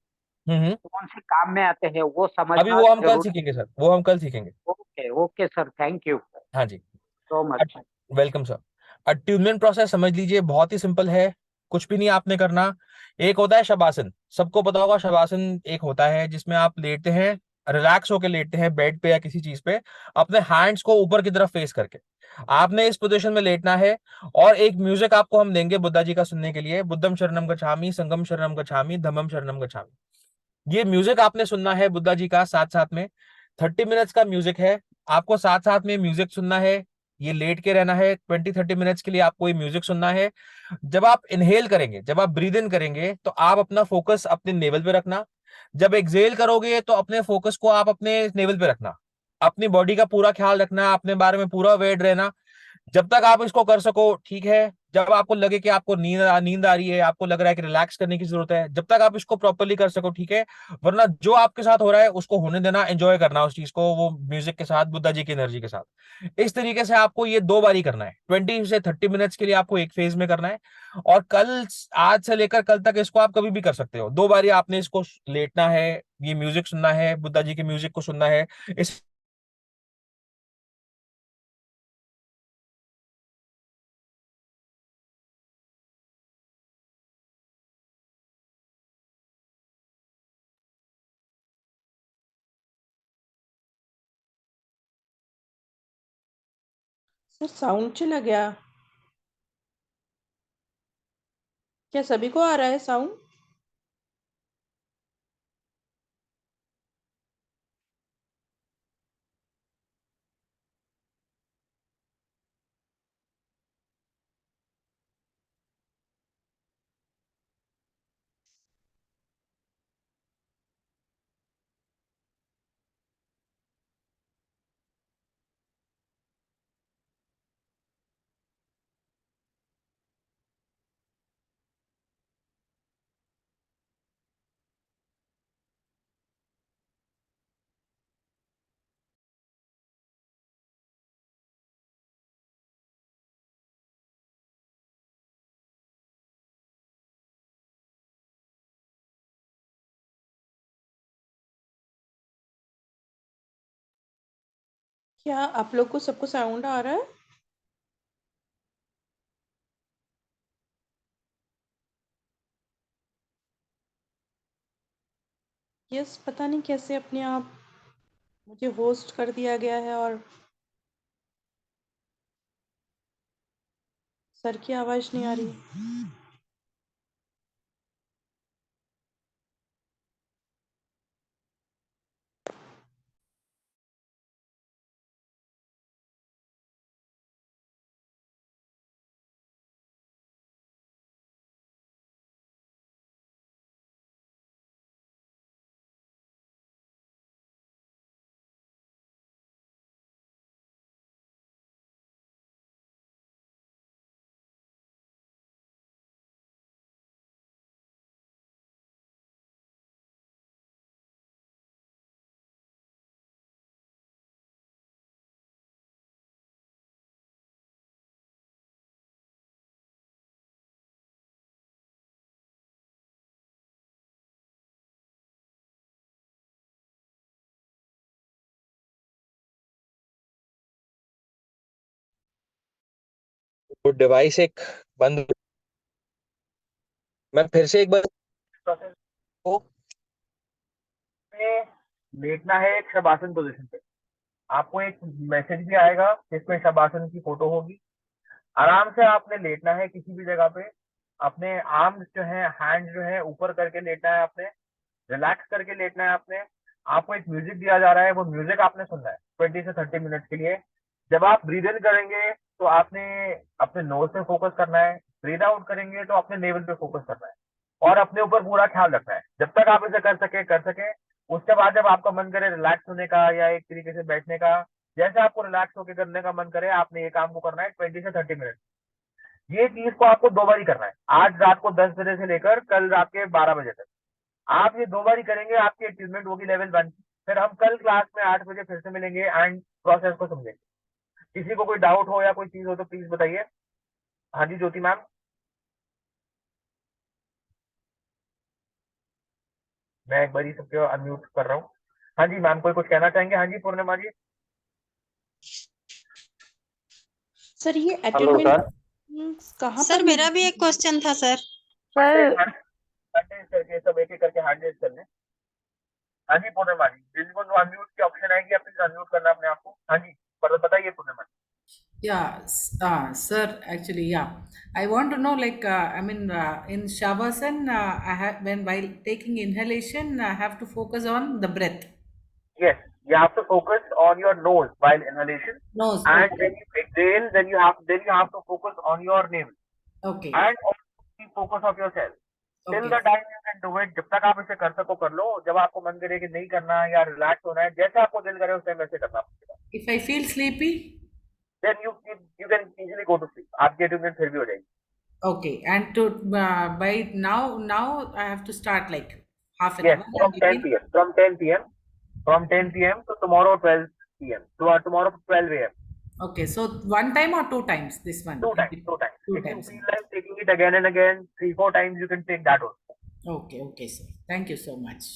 कौन से काम में आते हैं वो अभी समझना वो हम कल जरूरी। सीखेंगे सर, वो हम कल सीखेंगे। Okay okay sir, thank you हाँ जी। So much. Welcome sir. Attunement process समझ लीजिए, बहुत ही सिंपल है, कुछ भी नहीं आपने करना। एक होता है शवासन, सबको पता होगा शवासन एक होता है जिसमें आप लेटते हैं, रिलैक्स होकर लेटते हैं बेड पे या किसी चीज पे, अपने हैंड्स को ऊपर की तरफ फेस करके आपने इस पोजीशन में लेटना है। और एक म्यूजिक आपको हम देंगे बुद्धा जी का सुनने के लिए, बुद्धम शरणम गच्छामि, संगम शरणम गच्छामि, धम्मम शरणम गच्छामि। ये म्यूजिक आपने सुनना है बुद्धा जी का साथ साथ में। 30 मिनट्स का म्यूजिक है, आपको साथ साथ में म्यूजिक सुनना है। ये लेट के रहना है 20-30 मिनट्स के लिए, आपको ये म्यूजिक सुनना है। जब आप इनहेल करेंगे, जब आप ब्रीद इन करेंगे, तो आप अपना फोकस अपने नेवल पे रखना। जब एक्सहेल करोगे तो अपने फोकस को आप अपने नेवल पे रखना। अपनी बॉडी का पूरा ख्याल रखना, अपने बारे में पूरा अवेयर रहना। जब तक आप इसको कर सको ठीक है। जब आपको लगे कि आपको नींद आ रही है, आपको लग रहा है कि रिलैक्स करने की जरूरत है, जब तक आप इसको प्रॉपरली कर सको ठीक है। वरना जो आपके साथ हो रहा है उसको होने देना, एंजॉय करना उस चीज को, वो म्यूजिक के साथ, बुद्धा जी की एनर्जी के साथ। इस तरीके से आपको ये 2 बारी करना है, 20 से 30 मिनट्स के लिए आपको एक फेज में करना है। और कल, आज से लेकर कल तक इसको आप कभी भी कर सकते हो। 2 बारी आपने इसको लेटना है, ये म्यूजिक सुनना है, बुद्धा जी के म्यूजिक को सुनना है। इस सर साउंड चला गया क्या? सभी को आ रहा है साउंड? क्या आप लोग को सबको साउंड आ रहा है? यस, पता नहीं कैसे अपने आप मुझे होस्ट कर दिया गया है और सर की आवाज नहीं आ रही। वो डिवाइस एक बंद, मैं फिर से एक बार प्रोसेस को लेटना है एक शवासन पोजीशन पे। आपको एक मैसेज भी आएगा जिसमें शवासन की फोटो होगी। आराम से आपने लेटना है किसी भी जगह पे, अपने आर्म्स जो है, हैंड जो है ऊपर करके लेटना है आपने, रिलैक्स करके लेटना है आपने। आपको एक म्यूजिक दिया जा रहा है, वो म्यूजिक आपने सुनना है 20 से 30 मिनट के लिए। जब आप ब्रीद इन करेंगे तो आपने अपने नोज पे फोकस करना है, ब्रीद आउट करेंगे तो अपने नेवल पे फोकस करना है और अपने ऊपर पूरा ख्याल रखना है। जब तक आप इसे कर सके। उसके बाद जब आपका मन करे रिलैक्स होने का या एक तरीके से बैठने का, जैसे आपको रिलैक्स होकर करने का मन करे, आपने ये काम को करना है 20 से 30 मिनट। ये चीज को आपको 2 बार करना है, आज रात को 10 बजे से लेकर कल रात के 12 बजे तक। आप ये 2 बार करेंगे, आपकी अचीवमेंट होगी लेवल 1। फिर हम कल क्लास में 8 बजे फिर से मिलेंगे एंड प्रोसेस को समझेंगे। किसी को कोई डाउट हो या कोई चीज हो तो प्लीज बताइए। हाँ जी ज्योति मैम। मैं एक बार ही सबके अनम्यूट कर रहा हूँ। हाँ जी मैम, कोई कुछ कहना चाहेंगे? हाँ जी पूर्णिमा जी। सर ये हेलो सर। अटेंडमेंट कहाँ सर पर मेरा भी एक क्वेश्चन था सर। सर करके सब एक करके हैंड रेज कर लें। हाँ जी पूर्णिमा जी, जिनको अनम्यूट की ऑप्शन आएगी आप प्लीज अनम्यूट करना अपने आप को। हाँ जी बताइए पूर्णिमा ji. Yeah, sir, actually, yeah. I want to know, like, in Shavasana, I have while taking inhalation, I have to focus on the breath. Yes, you have to focus on your nose while inhalation. Nose. And Okay. when you exhale, then you have to focus on your navel. Okay. And also focus of yourself. Till Okay. the time you can do it, जब तक आप इसे कर सको कर लो। जब आपको मन करे कि नहीं करना है या रिलैक्स होना है, जैसे आपको दिल करे उस टाइम वैसे करना पड़ेगा। If I feel sleepy, Then you can easily go to sleep. आपकी अटेंडेंस फिर भी हो जाएगी। okay. And to by now I have to start like half an Yes, hour. from 10 p.m. From 10 p.m. to tomorrow 12 p.m. Tomorrow 12 a.m. Okay, so one time or 2 times this one? 2 times. Two If you times. feel like taking it again and again, 3-4 times, you can take that also. Okay, sir. Thank you so much.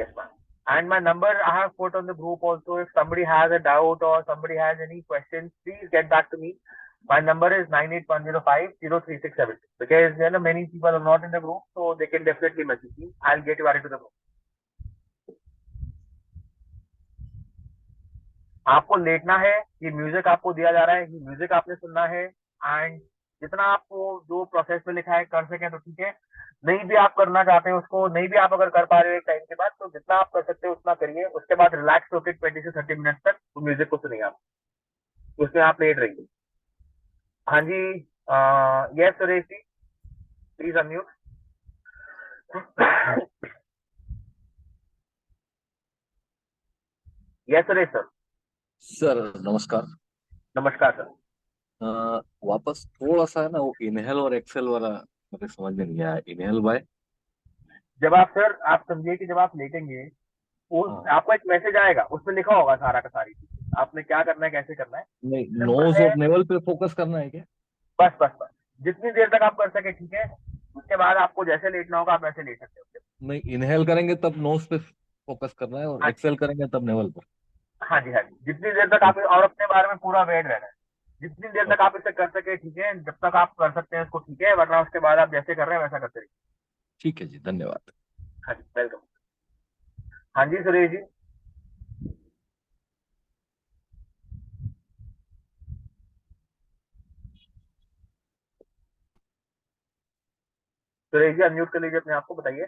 Yes, ma'am. And my number I have put on the group also. If somebody has a doubt or somebody has any questions, please get back to me. My number is 98105-03676. Because many people are not in the group, so they can definitely message me. I'll get you added to the group. आपको लेटना है, ये music आपको दिया जा रहा है, ये म्यूजिक आपने सुनना है। एंड जितना आपको जो प्रोसेस में लिखा है कर सकें तो ठीक है, नहीं भी आप करना चाहते हैं उसको, नहीं भी आप अगर कर पा रहे हो एक टाइम के बाद, तो जितना आप कर सकते हो उतना करिए। उसके बाद रिलैक्स होकर 20 से 30 मिनट तक तो म्यूजिक को सुनिए आप, उसमें आप लेट रहिए। हाँ जी yes Suresh ji, please unmute. Yes Suresh sir. Sir नमस्कार। नमस्कार सर। वापस थोड़ा सा है ना वो इनहेल और एक्सेल वाला मुझे समझ में नहीं आया। इनहेल बाय जब आप सर आप समझिए कि जब आप लेटेंगे आपको एक मैसेज आएगा, उसमें लिखा होगा सारा का सारी चीज, आपने क्या करना है कैसे करना है। नहीं, नोज और नेवल पे फोकस करना है क्या? बस जितनी देर तक आप कर सके ठीक है। उसके बाद आपको जैसे लेटना होगा आप वैसे लेट सकते हो। नहीं, इनहेल करेंगे तब नोज पे फोकस करना है और एक्सेल करेंगे तब नेवल पर। हाँ जी जितनी देर तक आप और अपने बारे में पूरा अवेयर रहना है, जितनी देर तक आप इसे कर सके ठीक है। जब तक आप कर सकते हैं उसको ठीक है, वरना उसके बाद आप जैसे कर रहे हैं वैसा करते रहिए। ठीक है जी, धन्यवाद। हाँ जी वेलकम। हाँ जी सुरेश जी। सुरेश जी अनम्यूट कर लीजिए अपने आप को, बताइए।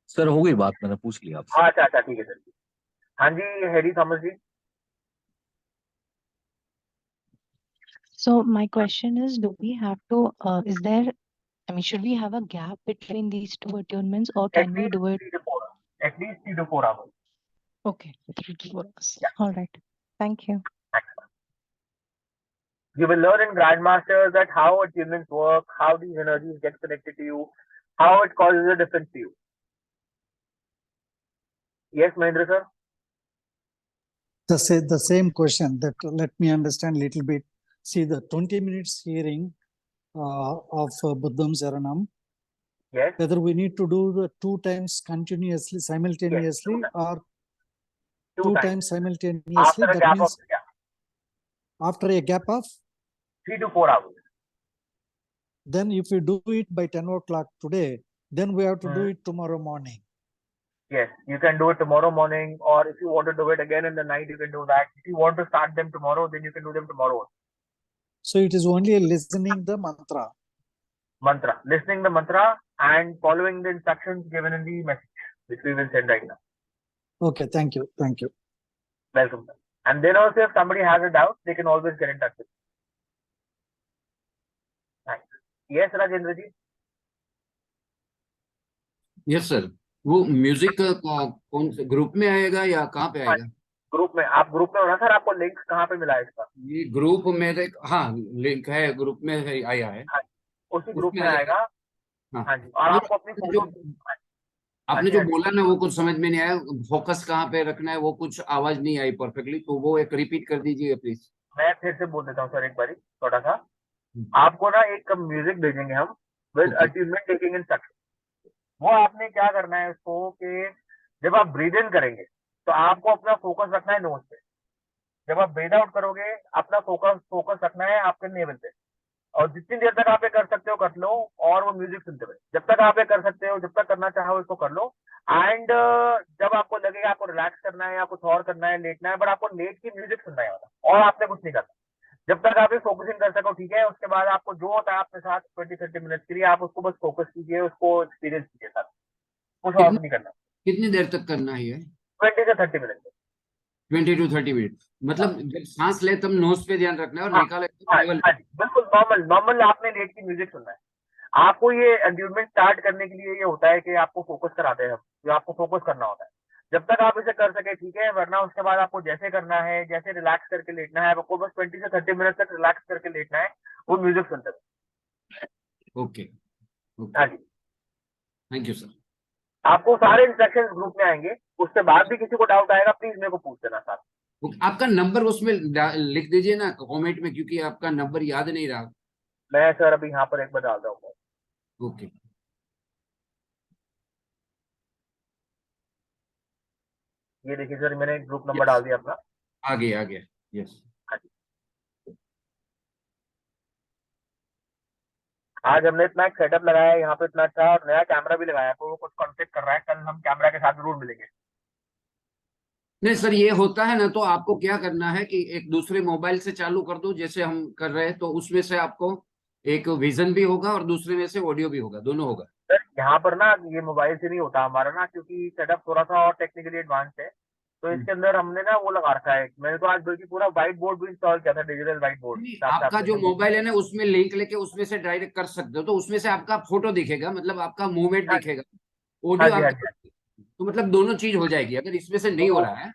सर हो गई बात, मैंने पूछ लिया आपसे। अच्छा ठीक है सर। हाँ जी Heidi Thomas ji. So my question is, do we have to, is there, I mean, should we have a gap between these two attunements or can we do it? At least 3 to 4 hours. Okay, 3 to 4 hours. All right. Thank you. You will learn in Grandmasters that how attunements work, how these energies get connected to you, how it causes a difference to you. Yes, Mahendra sir. The same question, that let me understand a little bit. See, the 20 minutes hearing of Buddham Saranam. Yes. Whether we need to do the 2 times continuously, simultaneously, yes, or 2 times simultaneously. After a That gap means of after a gap of 3 to 4 hours. Then if you do it by 10 o'clock today, then we have to do it tomorrow morning. Yes, you can do it tomorrow morning, or if you want to do it again in the night, you can do that. If you want to start them tomorrow, then you can do them tomorrow. So it is only listening the mantra. Listening the mantra and following the instructions given in the message, which we will send right now. Okay, thank you. Thank you. Welcome. And then also, if somebody has a doubt, they can always get in touch with you. Thanks. Yes, Rajendra ji. Yes sir, वो music कौन से group में आएगा या कहाँ पे आएगा? Group में, आप ग्रुप में हो ना सर? आपको लिंक कहाँ पे मिला है इसका? ये ग्रुप में हाँ लिंक है, ग्रुप में आया है। हाँ, उसी ग्रुप में आएगा। हाँ, हाँ जी। और आपको अपनी आपने जो बोला ना वो कुछ समझ में नहीं आया, फोकस कहाँ पे रखना है वो कुछ आवाज नहीं आई परफेक्टली, तो वो एक रिपीट कर दीजिए प्लीज। मैं फिर से बोल देता हूँ सर एक बारी थोड़ा सा। आपको ना एक म्यूजिक भेजेंगे हम विद अट्यूनमेंट टेकिंग इंस्ट्रक्शन। वो आपने क्या करना है उसको कि जब आप ब्रीद इन करेंगे तो आपको अपना फोकस रखना है नोज पे। जब आप ब्रीद आउट करोगे अपना फोकस रखना है आपके नेवल पे। और जितनी देर तक आप ये कर सकते हो कर लो, और वो म्यूजिक सुनते हुए जब तक आप ये कर सकते हो, जब तक करना चाहो इसको कर लो। एंड जब आपको लगेगा आपको रिलैक्स करना है या कुछ और करना है, लेटना है, बट आपको लेट की म्यूजिक सुनना है और आपने कुछ नहीं करना जब तक आप ये फोकसिंग कर सको, ठीक है? उसके बाद आपको जो होता है अपने साथ 20-30 मिनट के लिए आप उसको बस फोकस कीजिए, उसको एक्सपीरियंस कीजिए सर, कुछ और नहीं करना। कितनी देर तक करना है? 20 से 30 मिनट। 20 to 30 मिनट मतलब जब सांस ले तब नोज पे ध्यान रखना है और निकाले बिल्कुल नॉर्मल आपने लेट की म्यूजिक सुनना है। आपको ये एंड्यूरमेंट स्टार्ट करने के लिए ये होता है कि आपको फोकस कराते हैं हम, जो आपको फोकस करना होता है। जब तक आप इसे कर सके ठीक है, वरना उसके बाद आपको जैसे करना है, जैसे रिलैक्स करके लेटना है, आपको बस 20 से 30 मिनट तक रिलैक्स करके लेटना है, वो म्यूजिक सुनते हुए। ओके हाँ जी, थैंक यू सर। आपको सारे इंस्ट्रक्शंस ग्रुप में आएंगे, उसके बाद भी किसी को डाउट आएगा प्लीज मेरे को पूछ देना सर। आपका नंबर उसमें लिख दीजिए ना कमेंट में, क्योंकि आपका नंबर याद नहीं रहा। मैं सर अभी यहाँ पर एक बार डाल रहा हूँ। ओके ये देखिए सर, मैंने ग्रुप नंबर डाल दिया अपना। आ गया यस। आज हमने इतना एक सेटअप लगाया है यहाँ पे, इतना अच्छा, और नया कैमरा भी लगाया है, तो वो कुछ कॉन्फ्लिक्ट कर रहा है। कल हम कैमरा के साथ जरूर मिलेंगे। नहीं सर, ये होता है ना, तो आपको क्या करना है कि एक दूसरे मोबाइल से चालू कर दो जैसे हम कर रहे हैं, तो उसमें से आपको एक विजन भी होगा और दूसरे में से ऑडियो भी होगा, दोनों होगा। सर यहाँ पर ना ये मोबाइल से नहीं होता हमारा ना, क्योंकि सेटअप थोड़ा सा और टेक्निकली एडवांस है, तो इसके अंदर हमने ना वो लगा रखा है। मैंने तो आज बल्कि पूरा व्हाइट बोर्ड भी इंस्टॉल किया था, डिजिटल व्हाइट बोर्ड। आपका जो मोबाइल है ना उसमें लिंक लेके उसमें से डायरेक्ट कर सकते हो, तो उसमें से आपका फोटो दिखेगा, मतलब आपका मूवमेंट दिखेगा, ऑडियो आपका, तो मतलब दोनों चीज हो जाएगी। अगर इसमें से नहीं हो रहा है,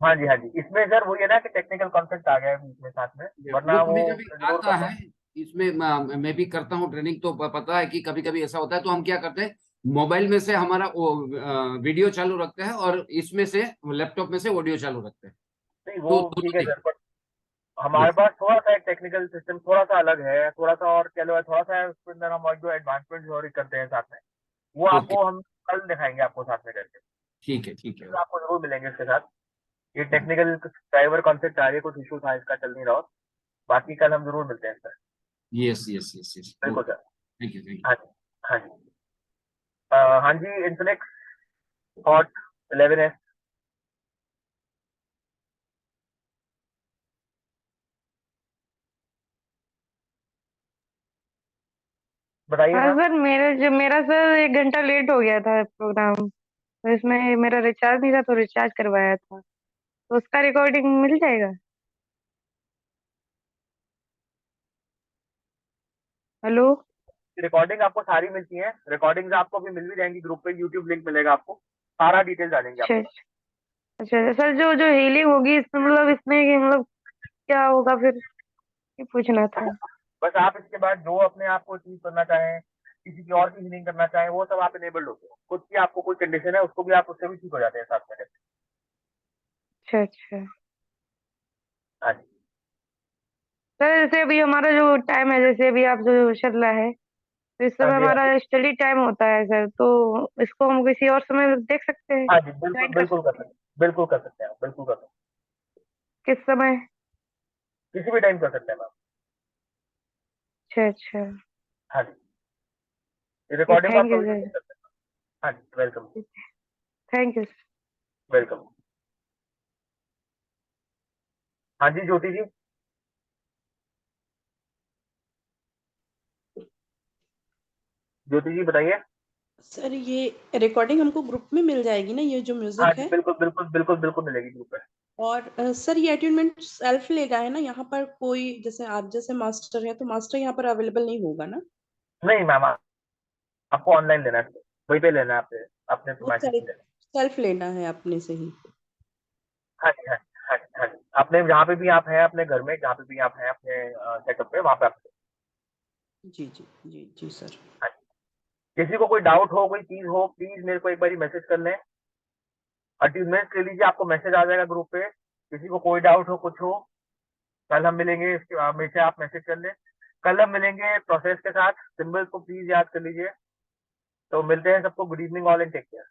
हाँ जी, इसमें सर वो ये ना कि टेक्निकल कॉन्सेप्ट आ गया है इसमें साथ में, वरना वो कभी आता है। इसमें मैं भी करता हूँ ट्रेनिंग, तो पता है कि कभी कभी ऐसा होता है, तो हम क्या करते हैं मोबाइल में से हमारा वीडियो चालू रखते हैं और इसमें से लैपटॉप में से ऑडियो चालू रखते हैं। नहीं वो ठीक है सर, पर हमारे पास थोड़ा सा एक टेक्निकल सिस्टम थोड़ा सा अलग है, थोड़ा सा और क्या लो है, थोड़ा सा उसके अंदर हम और जो एडवांसमेंट और करते हैं साथ में, वो आपको हम कल दिखाएंगे आपको साथ में करके। ठीक है तो आपको जरूर मिलेंगे इसके साथ। ये टेक्निकल ड्राइवर कॉन्सेप्ट आ रही है, कुछ इशू था इसका, चल नहीं रहा, बाकी कल हम जरूर मिलते हैं सर। यस बिल्कुल सर, थैंक यू। हाँ जी, इन्फिनिक्स हॉट 11S बताइए। हाँ सर, मेरा सर 1 घंटा लेट हो गया था प्रोग्राम, तो इसमें मेरा रिचार्ज नहीं था तो रिचार्ज करवाया था, तो उसका रिकॉर्डिंग मिल जाएगा? हेलो, रिकॉर्डिंग आपको सारी मिलती है, रिकॉर्डिंग्स आपको भी मिल भी जाएंगी, ग्रुप पे यूट्यूब लिंक मिलेगा आपको, सारा डिटेल्स आ जाएंगे आपको। अच्छा सर, जो हीलिंग होगी इसमें मतलब मतलब क्या होगा फिर, ये पूछना था। बस आप इसके बाद जो अपने आप को अचीव करना चाहें, किसी की और की हीलिंग करना चाहें, वो सब आप इनेबल्ड होते हो। खुद की आपको कोई कंडीशन है उसको भी आप उससे भी ठीक हो जाते हैं साथ में। अच्छा हाँ जी सर, जैसे अभी हमारा जो टाइम है, जैसे अभी आप जो चल रहा है, तो इस समय हमारा स्टडी टाइम होता है सर, तो इसको हम किसी और समय देख सकते हैं? हाँ जी, बिल्कुल कर सकते हैं, बिल्कुल कर सकते हैं। किस समय? किसी भी टाइम कर सकते हैं मैम। अच्छा अच्छा। हाँ जी, रिकॉर्डिंग आप थैंक यू कभी भी सर। देख सकते हैं। हाँ जी, वेलकम। Thank you. वेलकम। हाँ जी ज्योति जी। ज्योति जी बताइए। सर ये रिकॉर्डिंग हमको ग्रुप में मिल जाएगी ना, ये जो हाँ म्यूजिक जी है? बिल्कुल बिल्कुल बिल्कुल बिल्कुल मिलेगी ग्रुप पे। और सर ये अटेन्मेंट सेल्फ लेगा है ना, यहाँ पर कोई जैसे आप जैसे मास्टर है तो मास्टर यहाँ पर अवेलेबल नहीं होगा ना? नहीं मैम, आपको ऑनलाइन लेना है, वहीं पे लेना है, आपने अपने वो मैसेज सेल्फ लेना है। सेल्फ लेना है अपने से ही? हाँ जी हाँ जी हाँ जी हाँ जी, अपने जहाँ पे भी आप हैं अपने घर में, जहाँ पे भी आप हैं अपने सेटअप पे, वहाँ पे आप। जी जी जी जी सर। हाँ जी। किसी को कोई डाउट हो, कोई चीज हो, प्लीज मेरे को एक बार मैसेज कर लें। अटेन्मेंट ले लीजिए, आपको मैसेज आ जाएगा ग्रुप पे। किसी को कोई डाउट हो, कुछ हो, कल हम मिलेंगे, इसके हमेशा आप मैसेज कर लें। कल हम मिलेंगे प्रोसेस के साथ, सिंबल्स को प्लीज याद कर लीजिए। तो मिलते हैं सबको, good evening all and take care.